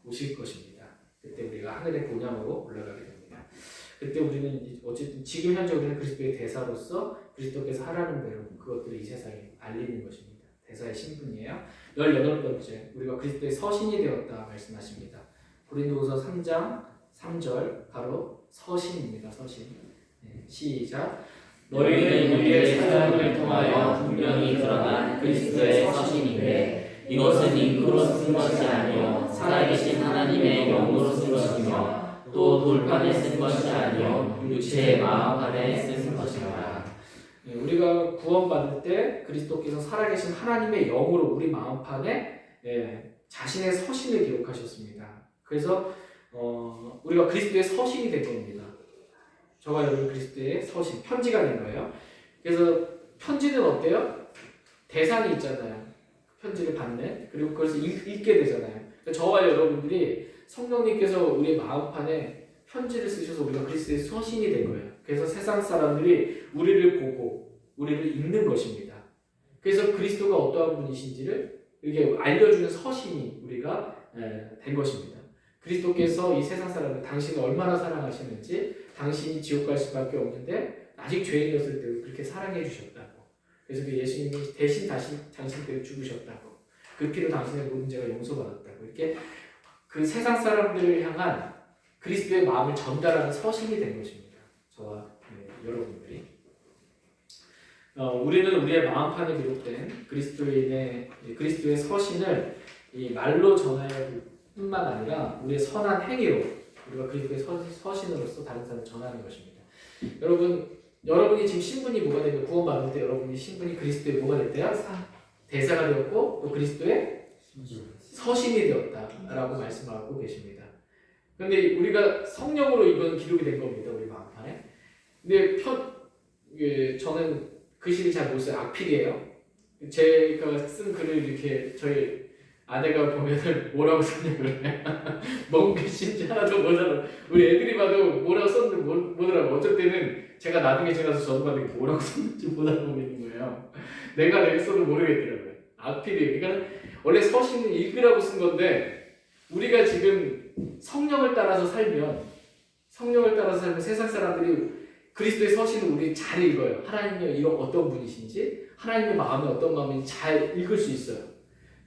A: 오실 것입니다. 그때 우리가 하늘의 본향으로 올라가게 됩니다. 그때 우리는 어쨌든 지금 현재 우리는 그리스도의 대사로서 그리스도께서 하라는 대로 그것들을 이 세상에 알리는 것입니다. 대사의 신분이에요. 18번째 우리가 그리스도의 서신이 되었다 말씀하십니다. 고린도후서 3장 3절 바로 서신입니다. 서신. 시작.
B: 너희는 우리의 사역을 통하여 분명히 드러난 그리스도의 서신인데 이것은 잉크로 쓴 것이 아니요 살아계신 하나님의 영으로 쓴 것이며 또 돌판에 쓴 것이 아니요 육체의 마음판에 쓴 것이라.
A: 우리가 구원받을 때 그리스도께서 살아계신 하나님의 영으로 우리 마음판에 자신의 서신을 기록하셨습니다. 그래서 우리가 그리스도의 서신이 된 겁니다. 저와 여러분 그리스도의 서신, 편지가 된 거예요. 그래서 편지는 어때요? 대상이 있잖아요. 편지를 받는, 그리고 그것을 읽게 되잖아요. 그러니까 저와 여러분들이 성령님께서 우리의 마음판에 편지를 쓰셔서 우리가 그리스도의 서신이 된 거예요. 그래서 세상 사람들이 우리를 보고 우리를 읽는 것입니다. 그래서 그리스도가 어떠한 분이신지를 이렇게 알려주는 서신이 우리가 된 것입니다. 그리스도께서 이 세상 사람들 당신을 얼마나 사랑하시는지, 당신이 지옥 갈 수밖에 없는데 아직 죄인이었을 때도 그렇게 사랑해 주셨다고. 그래서 그 예수님이 대신 당신 때문에 죽으셨다고. 그 피로 당신의 모든 죄가 용서받았다고. 이렇게 그 세상 사람들을 향한 그리스도의 마음을 전달하는 서신이 된 것입니다. 저와 여러분들이. 우리는 우리의 마음판에 기록된 그리스도의 서신을 이 말로 전할 뿐만 아니라 우리의 선한 행위로 우리가 그리스도의 서신으로서 다른 사람을 전하는 것입니다. 여러분이 지금 신분이 뭐가 되면 구원받을 때 여러분이 신분이 그리스도의 뭐가 됐대요? 대사가 되었고 또 그리스도의 서신이 되었다라고 말씀하고 계십니다. 그런데 우리가 성령으로 이건 기록이 된 겁니다. 우리 마음판에. 근데 저는 글씨를 잘 못 써요. 악필이에요. 제가 쓴 글을 이렇게 저희 아내가 보면은 뭐라고 썼냐고 뭔 글씨인지 하나도 못 알아. 우리 애들이 봐도 뭐라고 썼는데 못 알아. 어쩔 때는 제가 나중에 제가 저도 봐도 뭐라고 썼는지 못 알아보는 거예요. 내가 써도 모르겠더라고요. 악필이에요. 그러니까 원래 서신은 읽으라고 쓴 건데 우리가 지금 성령을 따라서 살면 세상 사람들이 그리스도의 서신을 우리 잘 읽어요. 하나님의 이런 어떤 분이신지, 하나님의 마음이 어떤 마음인지 잘 읽을 수 있어요.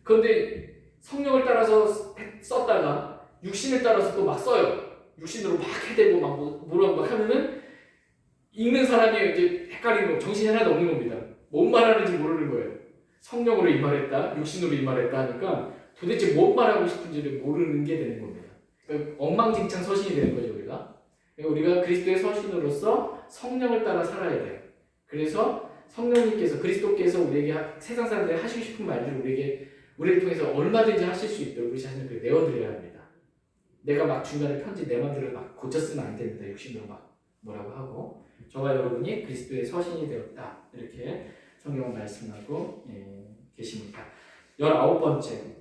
A: 그런데 성령을 따라서 썼다가 육신을 따라서 또 막 써요. 육신으로 막 해대고 뭐라고 막 하면은 읽는 사람이 이제 헷갈리는 거, 정신이 하나도 없는 겁니다. 뭔 말하는지 모르는 거예요. 성령으로 이 말했다, 육신으로 이 말했다 하니까 도대체 뭔 말하고 싶은지를 모르는 게 되는 겁니다. 그러니까 엉망진창 서신이 되는 거죠, 우리가. 그러니까 우리가 그리스도의 서신으로서 성령을 따라 살아야 돼요. 그래서 성령님께서, 그리스도께서 우리에게 세상 사람들이 하시고 싶은 말들을 우리를 통해서 얼마든지 하실 수 있도록 우리 자신을 내어드려야 합니다. 내가 막 중간에 편지 내 마음대로 막 고쳐 쓰면 안 됩니다. 육신으로 막 뭐라고 하고 저와 여러분이 그리스도의 서신이 되었다 이렇게 성경은 말씀하고 계십니다. 19번째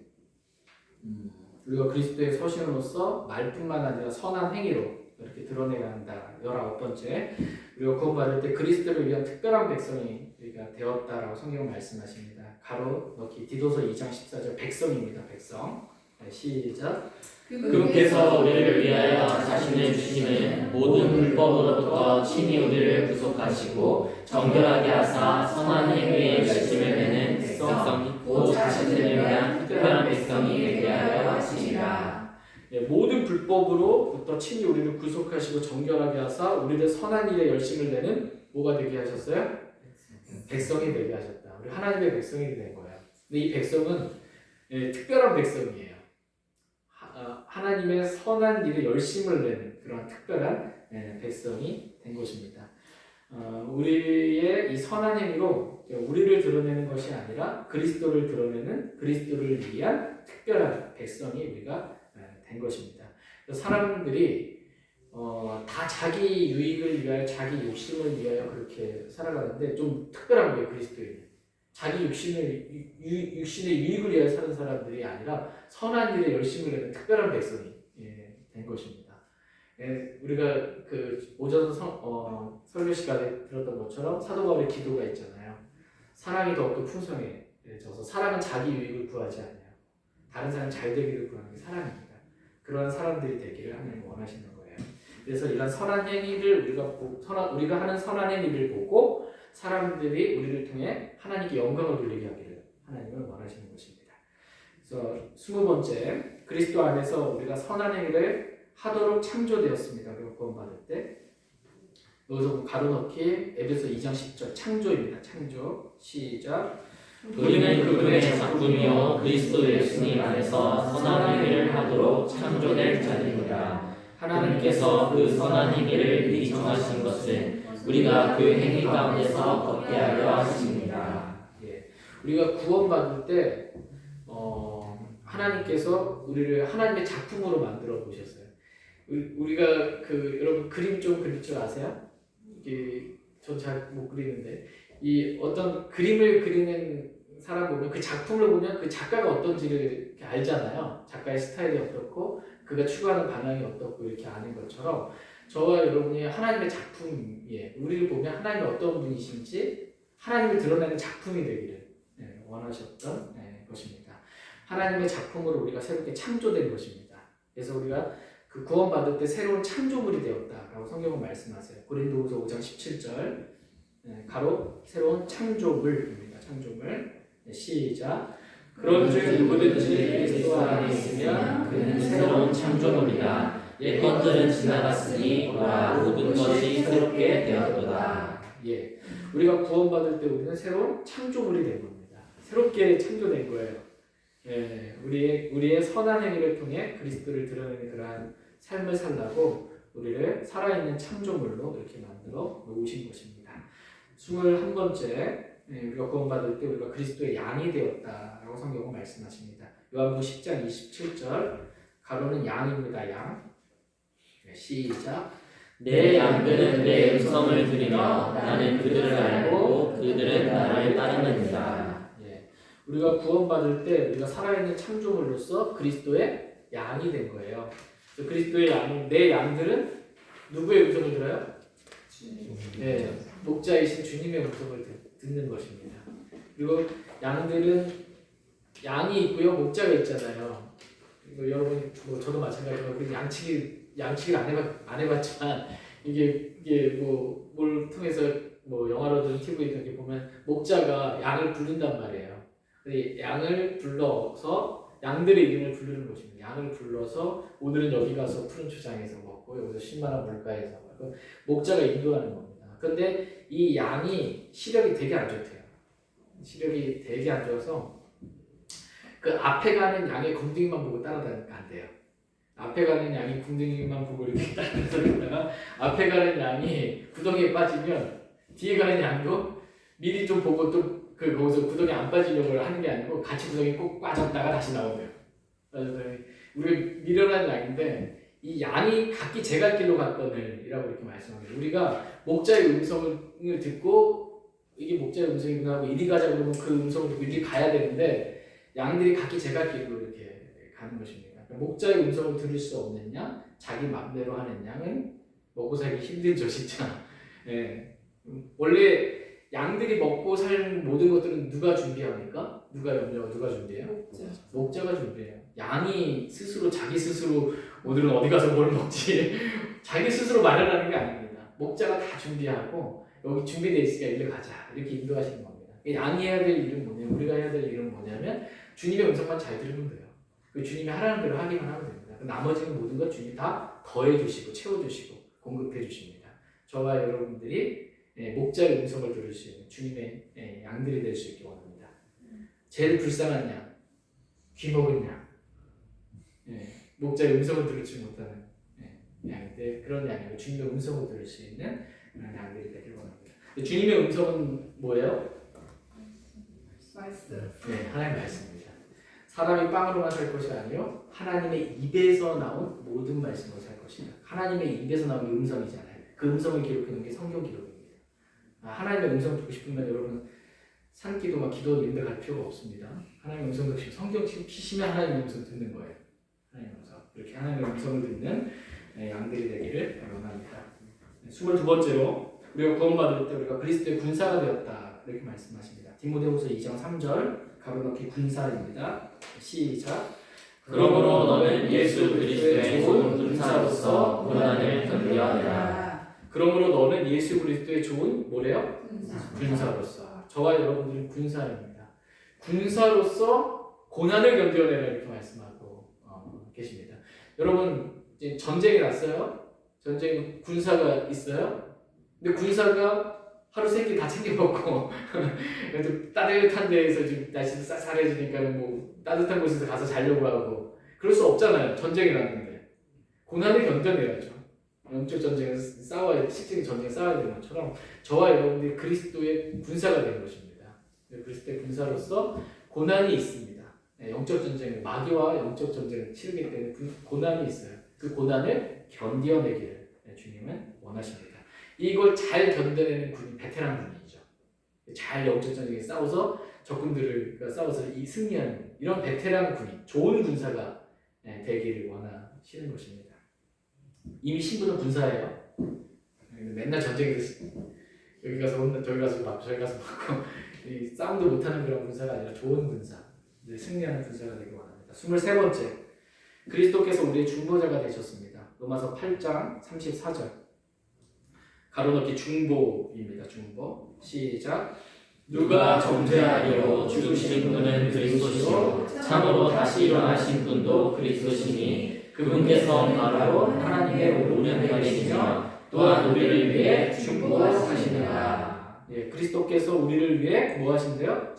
A: 우리가 그리스도의 서신으로서 말뿐만 아니라 선한 행위로 이렇게 드러내야 한다. 19번째 우리가 구원받을 때 그리스도를 위한 특별한 백성이 우리가 되었다라고 성경은 말씀하십니다. 가로 넣기 디도서 2장 14절 백성입니다. 백성. 시작.
B: 그분께서 우리를 위하여 자신을 주시는 모든 불법으로부터 친히 우리를 구속하시고 정결하게 하사 선한 행위에 열심을 내는 백성이 곧 자신들을 위한 특별한 백성이 되게 하려 하시니라.
A: 모든 불법으로부터 친히 우리를 구속하시고 정결하게 하사 우리를 선한 일에 열심을 내는 뭐가 되게 하셨어요? 백성이 되게 하셨다. 우리 하나님의 백성이 된 거예요. 근데 이 백성은 특별한 백성이에요. 하나님의 선한 일에 열심을 내는 그런 특별한 백성이 된 것입니다. 우리의 이 선한 행위로 우리를 드러내는 것이 아니라 그리스도를 드러내는 그리스도를 위한 특별한 백성이 우리가 된 것입니다. 사람들이 다 자기 유익을 위하여 자기 욕심을 위하여 그렇게 살아가는데 좀 특별한 거예요. 그리스도인은 자기 육신의 유익을 위하여 사는 사람들이 아니라 선한 일에 열심을 내는 특별한 백성이 된 것입니다. 우리가 그 오전 설교 시간에 들었던 것처럼 사도 바울의 기도가 있잖아요. 사랑이 더욱더 풍성해져서 사랑은 자기 유익을 구하지 않아요. 다른 사람 잘 되기를 구하는 게 사랑입니다. 그런 사람들이 되기를 하나님 원하시는 거예요. 그래서 이런 선한 행위를 우리가 하는 선한 행위를 보고 사람들이 우리를 통해 하나님께 영광을 돌리게 하기를 하나님은 원하시는 것입니다. 그래서 20번째 그리스도 안에서 우리가 선한 행위를 하도록 창조되었습니다. 우리가 구원받을 때 여기서 가로넣기 에베소 2장 10절 창조입니다. 창조 시작.
B: 우리는 그분의 작품이요 그리스도 예수님 안에서 선한 행위를 하도록 창조될 자들이라. 하나님께서 그 선한 행위를 미리 정하신 것은 우리가 그 행위 가운데서 걷게 하려 하십니다.
A: 우리가 구원받을 때 하나님께서 우리를 하나님의 작품으로 만들어 보셨어요. 우리가 여러분 그림 좀 그릴 줄 아세요? 전 잘 못 그리는데 이 어떤 그림을 그리는 사람 보면 그 작품을 보면 그 작가가 어떤지를 이렇게 알잖아요. 작가의 스타일이 어떻고 그가 추구하는 방향이 어떻고 이렇게 아는 것처럼 저와 여러분이 하나님의 작품이에요. 우리를 보면 하나님이 어떤 분이신지 하나님을 드러내는 작품이 되기를 원하셨던 것입니다. 하나님의 작품으로 우리가 새롭게 창조된 것입니다. 그래서 우리가 그 구원받을 때 새로운 창조물이 되었다라고 성경은 말씀하세요. 고린도후서 5장 17절 가로 새로운 창조물입니다. 창조물 시작. 그런즉 누구든지 그리스도 안에 있으면 그는 새로운 창조물이다. 옛것들은 지나갔으니 보라 모든 것이 새롭게 되었도다. 우리가 구원받을 때 우리는 새로운 창조물이 된 겁니다. 새롭게 창조된 거예요. 우리의 선한 행위를 통해 그리스도를 드러내는 그러한 삶을 살라고 우리를 살아있는 창조물로 이렇게 만들어 놓으신 것입니다. 21번째 우리가 구원받을 때 우리가 그리스도의 양이 되었다라고 성경은 말씀하십니다. 요한복음 10장 27절 가로는 양입니다. 양 시작.
B: 내 양들은 내 음성을 들으며 나는 그들을 알고 그들은 나를 따르느니라.
A: 우리가 구원받을 때 우리가 살아있는 창조물로서 그리스도의 양이 된 거예요. 그리스도의 내 양들은 누구의 음성을 들어요? 목자이신 주님의 음성을 듣는 것입니다. 그리고 양들은 양이 있고요, 목자가 있잖아요. 여러분, 저도 마찬가지로 우리 양치기를 안 해봤지만 이게 뭘 통해서 영화로든 TV든 이렇게 보면 목자가 양을 부른단 말이에요. 근데 양을 불러서 양들의 이름을 부르는 것입니다. 양을 불러서 오늘은 여기 가서 푸른 초장에서 먹고 여기서 신만한 물가에서 먹고 목자가 인도하는 겁니다. 그런데 이 양이 시력이 되게 안 좋대요. 시력이 되게 안 좋아서 그 앞에 가는 양의 궁둥이만 보고 따라다니까 안 돼요. 앞에 가는 양이 궁둥이만 보고 이렇게 따라다니다가 앞에 가는 양이 구덩이에 빠지면 뒤에 가는 양도 미리 좀 보고 또 거기서 구덩이에 안 빠지려고 하는 게 아니고 같이 구덩이에 꼭 빠졌다가 다시 나오네요. 그래서 우리가 미련한 양인데 이 양이 각기 제갈 길로 갔거늘이라고 이렇게 말씀합니다. 우리가 목자의 음성을 듣고 이게 목자의 음성이구나 하고 이리 가자 그러면 그 음성을 듣고 이리 가야 되는데 양들이 각기 제갈 길로 이렇게 가는 것입니다. 그러니까 목자의 음성을 들을 수 없는 양, 자기 마음대로 하는 양은 먹고 살기 힘든 것이자 예. 원래 양들이 먹고 살 모든 것들은 누가 준비합니까? 누가 준비해요? 목자가 준비해요. 양이 스스로 자기 스스로 오늘은 어디 가서 뭘 먹지 자기 스스로 마련하는 게 아닙니다. 목자가 다 준비하고 여기 준비되어 있으니까 일로 가자 이렇게 인도하시는 겁니다. 양이 해야 될 일은 뭐냐면 우리가 해야 될 일은 뭐냐면 주님의 음성만 잘 들으면 돼요. 그 주님이 하라는 대로 하기만 하면 됩니다. 나머지는 모든 것 주님 다 더해주시고 채워주시고 공급해 주십니다. 저와 여러분들이 목자의 음성을 들을 수 있는 주님의 양들이 될 수 있게 원합니다. 제일 불쌍한 양, 귀먹은 양, 목자의 음성을 들을지 못하는 양인데 그런 양이고 주님의 음성을 들을 수 있는 그런 양들이 되길 원합니다. 주님의 음성은 뭐예요?
C: 말씀.
A: 하나님의 말씀입니다. 사람이 빵으로만 살 것이 아니요 하나님의 입에서 나온 모든 말씀으로 살 것이다. 하나님의 입에서 나온 음성이잖아요. 그 음성을 기록하는 게 성경 기록입니다. 하나님의 음성 듣고 싶으면 여러분 산기도 막 기도 이런 데 갈 필요가 없습니다. 하나님의 음성 듣고 싶으면 성경 지금 피시면 하나님의 음성 듣는 거예요. 하나님의 음성. 이렇게 하나님의 음성을 듣는 양들이 되기를 원합니다. 22번째로 우리가 구원받을 때 우리가 그리스도의 군사가 되었다 이렇게 말씀하십니다. 디모데후서 2장 3절 가로넣기 군사입니다. 시작.
B: 그러므로 너는 예수 그리스도의 좋은 군사로서 고난을 견뎌하라.
A: 그러므로 너는 예수 그리스도의 좋은 뭐래요? 군사로서. 저와 여러분들은 군사입니다. 군사로서 고난을 견뎌내라 이렇게 말씀하고 계십니다. 여러분 이제 전쟁이 났어요. 전쟁 군사가 있어요. 근데 군사가 하루 세 끼 다 챙겨 먹고 그래도 따뜻한 데에서 지금 날씨도 쌀쌀해지니까 뭐 따뜻한 곳에서 가서 자려고 하고 그럴 수 없잖아요. 전쟁이 났는데 고난을 견뎌내야죠. 영적 전쟁에서 싸워야 실제 전쟁에 싸워야 되는 것처럼 저와 여러분들이 그리스도의 군사가 되는 것입니다. 그리스도의 군사로서 고난이 있습니다. 영적 전쟁을 마귀와 영적 전쟁을 치르기 때문에 고난이 있어요. 그 고난을 견뎌내기를 주님은 원하십니다. 이걸 잘 견뎌내는 군이 베테랑 군이죠. 잘 영적 전쟁에 싸워서 적군들을 싸워서 승리하는 이런 베테랑 군이 좋은 군사가 되기를 원하시는 것입니다. 이미 신부는 군사예요. 맨날 전쟁에서 여기 가서 혼나 저기 가서 막 저기 가서 막고 싸움도 못하는 그런 군사가 아니라 좋은 군사, 승리하는 군사가 되기 원합니다. 23번째 그리스도께서 우리의 중보자가 되셨습니다. 로마서 8장 34절 가로넣기 중보입니다. 중보 시작.
B: 누가 정죄하리요 죽으신 분은 그리스도시요 참으로 다시 일어나신 분도 그리스도시니 그분께서 바로 하나님의 오른편에 계시며 또한 우리를 위해 중보하시느니라.
A: 그리스도께서 우리를 위해 뭐 하신대요?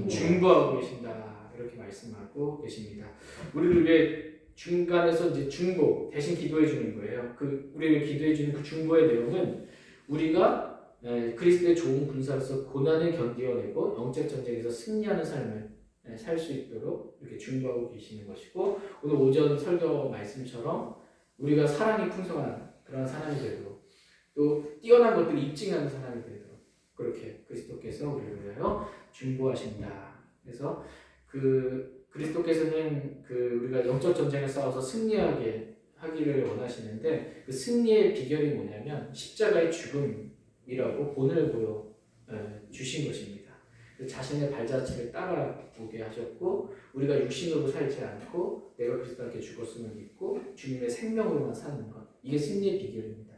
A: 중보하고 계신다. 이렇게 말씀하고 계십니다. 우리를 위해 중간에서 이제 중보 대신 기도해 주는 거예요. 그 우리를 기도해 주는 그 중보의 내용은 우리가 그리스도의 좋은 군사로서 고난을 견뎌내고 영적 전쟁에서 승리하는 삶을 살 수 있도록 이렇게 중보하고 계시는 것이고 오늘 오전 설교 말씀처럼 우리가 사랑이 풍성한 그런 사람이 되도록 또 뛰어난 것들을 입증하는 사람이 되도록 그렇게 그리스도께서 우리를 위하여 중보하신다. 그래서 그 그리스도께서는 그 우리가 영적 전쟁을 싸워서 승리하게 하기를 원하시는데 그 승리의 비결이 뭐냐면 십자가의 죽음이라고 본을 보여 주신 것입니다. 자신의 발자취를 따라오게 하셨고 우리가 육신으로 살지 않고 내가 그리스도와 함께 죽었음을 믿고 주님의 생명으로만 사는 것 이게 승리의 비결입니다.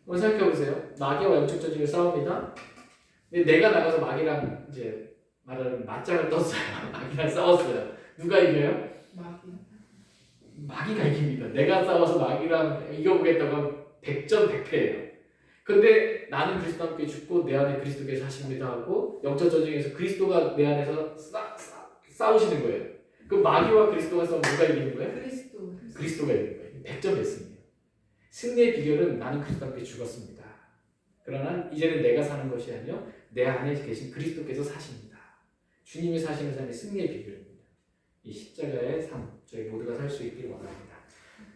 A: 한번 생각해보세요. 마귀와 영적 전쟁을 싸웁니다. 근데 내가 나가서 마귀랑 이제 말하는 맞짱을 떴어요. 마귀랑 싸웠어요. 누가 이겨요? 마귀가 이깁니다. 내가 싸워서 마귀랑 이겨보겠다고 하면 100전 100패예요. 근데 나는 그리스도와 함께 죽고 내 안에 그리스도께서 하십니다 하고 영적 전쟁에서 그리스도가 내 안에서 싸우시는 거예요. 그 마귀와 그리스도가 싸우면 누가 이기는 거예요? 그리스도가 이기는 거예요. 100점 100승이에요. 승리의 비결은 나는 그리스도와 함께 죽었습니다. 그러나 이제는 내가 사는 것이 아니요 내 안에 계신 그리스도께서 사십니다. 주님이 사시는 삶의 승리의 비결입니다. 이 십자가의 삶 저희 모두가 살 수 있기를 원합니다.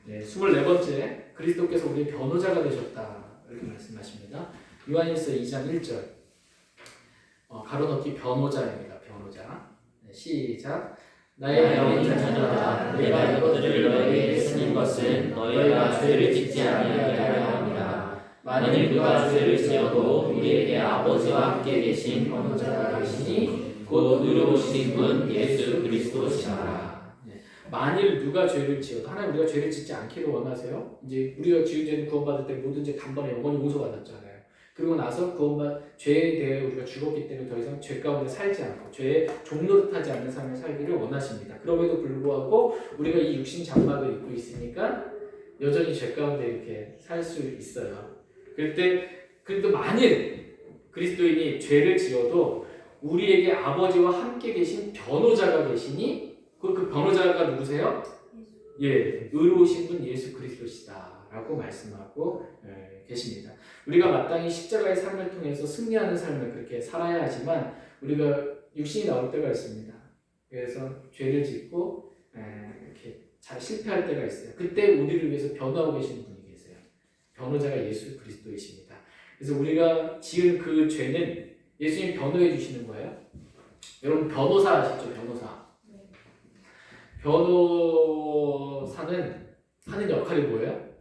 A: 네, 24번째 그리스도께서 우리의 변호자가 되셨다 이렇게 말씀하십니다. 요한일서 2장 1절 가로넣기 변호자입니다. 변호자. 네, 시작. 나의 영혼 자녀들아
B: 내가 이것들을 너희에게 쓰는 것은 너희가 죄를 짓지 아니하게 하려 함이라. 만일 누가 죄를 지어도 우리에게 아버지와 함께 계신 변호자가 계시니 곧 의로우신 분 예수 그리스도시라.
A: 만일 누가 죄를 지어도 하나님 우리가 죄를 짓지 않기를 원하세요. 이제 우리가 지은 죄는 구원받을 때 모든 죄 단번에 영원히 용서받았잖아요. 그리고 나서 죄에 대해 우리가 죽었기 때문에 더 이상 죄 가운데 살지 않고 죄의 종노릇하지 않는 삶을 살기를 원하십니다. 그럼에도 불구하고 우리가 이 육신 장막을 입고 있으니까 여전히 죄 가운데 이렇게 살 수 있어요. 그래도 만일 그리스도인이 죄를 지어도 우리에게 아버지와 함께 계신 변호자가 계시니 그 변호자가 누구세요? 예, 의로우신 분 예수 그리스도시다 라고 말씀하고 계십니다. 우리가 마땅히 십자가의 삶을 통해서 승리하는 삶을 그렇게 살아야 하지만 우리가 육신이 나올 때가 있습니다. 그래서 죄를 짓고 이렇게 잘 실패할 때가 있어요. 그때 우리를 위해서 변호하고 계시는 분이 계세요. 변호자가 예수 그리스도이십니다. 그래서 우리가 지은 그 죄는 예수님 변호해 주시는 거예요. 여러분 변호사 아시죠? 변호사. 변호사는 하는 역할이 뭐예요?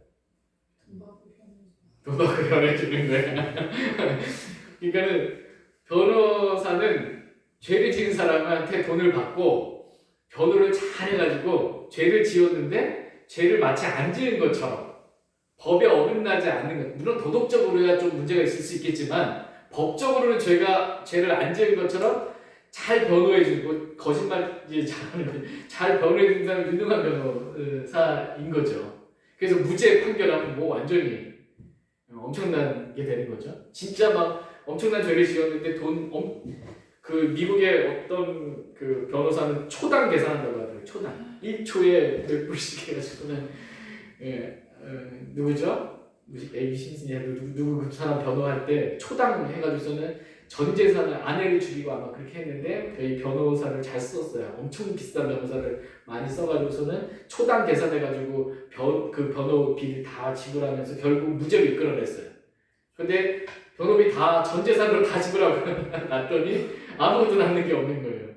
A: 돈 받고 변해주는 거예요. 그러니까는 변호사는 죄를 지은 사람한테 돈을 받고 변호를 잘 해가지고 죄를 지었는데 죄를 마치 안 지은 것처럼 법에 어긋나지 않는 것. 물론 도덕적으로야 좀 문제가 있을 수 있겠지만 법적으로는 죄를 안 지은 것처럼 잘 변호해주고 거짓말 잘 변호해주는 사람이 유능한 변호사인 거죠. 그래서 무죄 판결하면 뭐 완전히 엄청나게 되는 거죠. 진짜 막 엄청난 죄를 지었는데 그 미국의 어떤 그 변호사는 초당 계산한다고 하더라고요. 초당 1초에 몇 불씩 해가지고는 누구죠? 에이비 심슨이야 누구 그 사람 변호할 때 초당 해가지고서는 전 재산을 아내를 죽이고 아마 그렇게 했는데 이 변호사를 잘 썼어요. 엄청 비싼 변호사를 많이 써가지고서는 초당 계산해가지고 그 변호비를 다 지불하면서 결국 무죄로 이끌어냈어요. 근데 변호비 다 전 재산으로 다 지불하고 났더니 아무것도 남는 게 없는 거예요.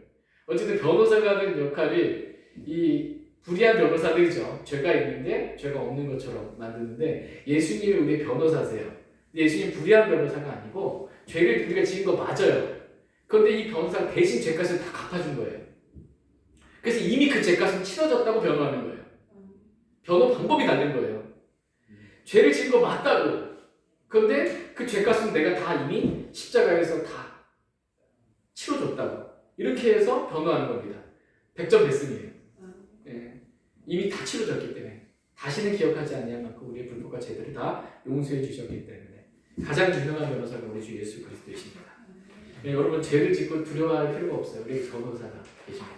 A: 어쨌든 변호사가 하는 역할이 이 불의한 변호사들이죠. 죄가 있는데 죄가 없는 것처럼 만드는데 예수님이 우리의 변호사세요. 예수님 불의한 변호사가 아니고 죄를 우리가 지은 거 맞아요. 그런데 이 변호사가 대신 죄값을 다 갚아준 거예요. 그래서 이미 그 죄값은 치러졌다고 변호하는 거예요. 변호 방법이 다른 거예요. 죄를 지은 거 맞다고. 그런데 그 죄값은 내가 다 이미 십자가에서 다 치러줬다고. 이렇게 해서 변호하는 겁니다. 100점 베스트이에요. 네. 이미 다 치러졌기 때문에 다시는 기억하지 않을 만큼 우리의 불법과 죄들을 다 용서해 주셨기 때문에 가장 유명한 변호사가 우리 주 예수 그리스도이십니다. 네, 여러분 죄를 짓고 두려워할 필요가 없어요. 우리 변호사가 계십니다.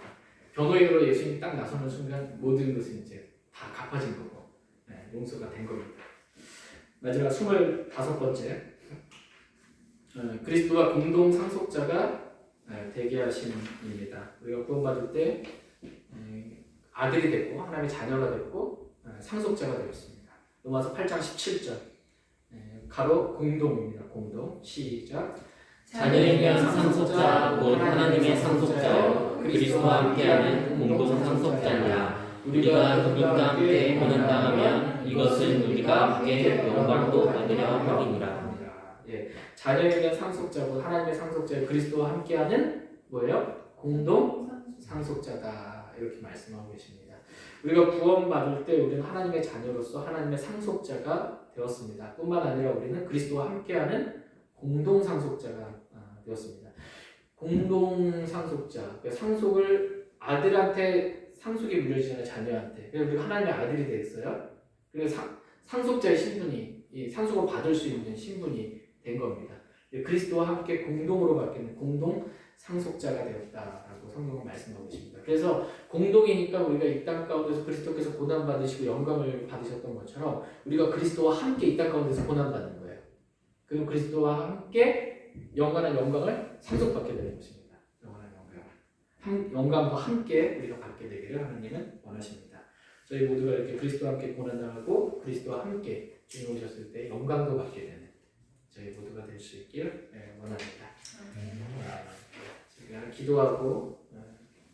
A: 변호인으로 예수님이 딱 나서는 순간 모든 것은 이제 다 갚아진 거고 용서가 된 겁니다. 마지막 25번째 그리스도와 공동 상속자가 되게 하신 입니다. 우리가 구원받을 때 아들이 됐고 하나님의 자녀가 됐고 상속자가 되었습니다. 로마서 8장 17절 가로 공동입니다. 공동 시작.
B: 자녀이면 상속자 곧 하나님의 상속자요 그리스도와 함께하는 공동 상속자니라. 우리가 그분과 함께 고난당하면 이것은 우리가 함께 영광도 받으려 함이니라.
A: 예, 자녀이면 상속자고 하나님의 상속자요 그리스도와 함께하는 뭐예요? 공동 상속자다 이렇게 말씀하고 계십니다. 우리가 구원받을 때 우리는 하나님의 자녀로서 하나님의 상속자가 되었습니다. 뿐만 아니라 우리는 그리스도와 함께하는 공동 상속자가 되었습니다. 공동 상속자, 상속을 아들한테 상속이 물려지잖아요. 자녀한테. 그래서 우리가 하나님의 아들이 됐어요. 그래서 상속자의 신분이 이 상속을 받을 수 있는 신분이 된 겁니다. 그리스도와 함께 공동으로 바뀌는 공동 상속자가 되었다라고 성경은 말씀하고 있습니다. 그래서 공동이니까 우리가 이 땅 가운데서 그리스도께서 고난 받으시고 영광을 받으셨던 것처럼 우리가 그리스도와 함께 이 땅 가운데서 고난 받는 거예요. 그리고 그리스도와 함께 영원한 영광을 상속받게 되는 것입니다. 영원한 영광과 함께 우리가 받게 되기를 하나님은 원하십니다. 저희 모두가 이렇게 그리스도와 함께 고난당하고 그리스도와 함께 주님 오셨을 때 영광도 받게 되는 저희 모두가 될 수 있길 원합니다. 제가 기도하고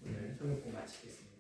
A: 오늘 성경 공부 마치겠습니다.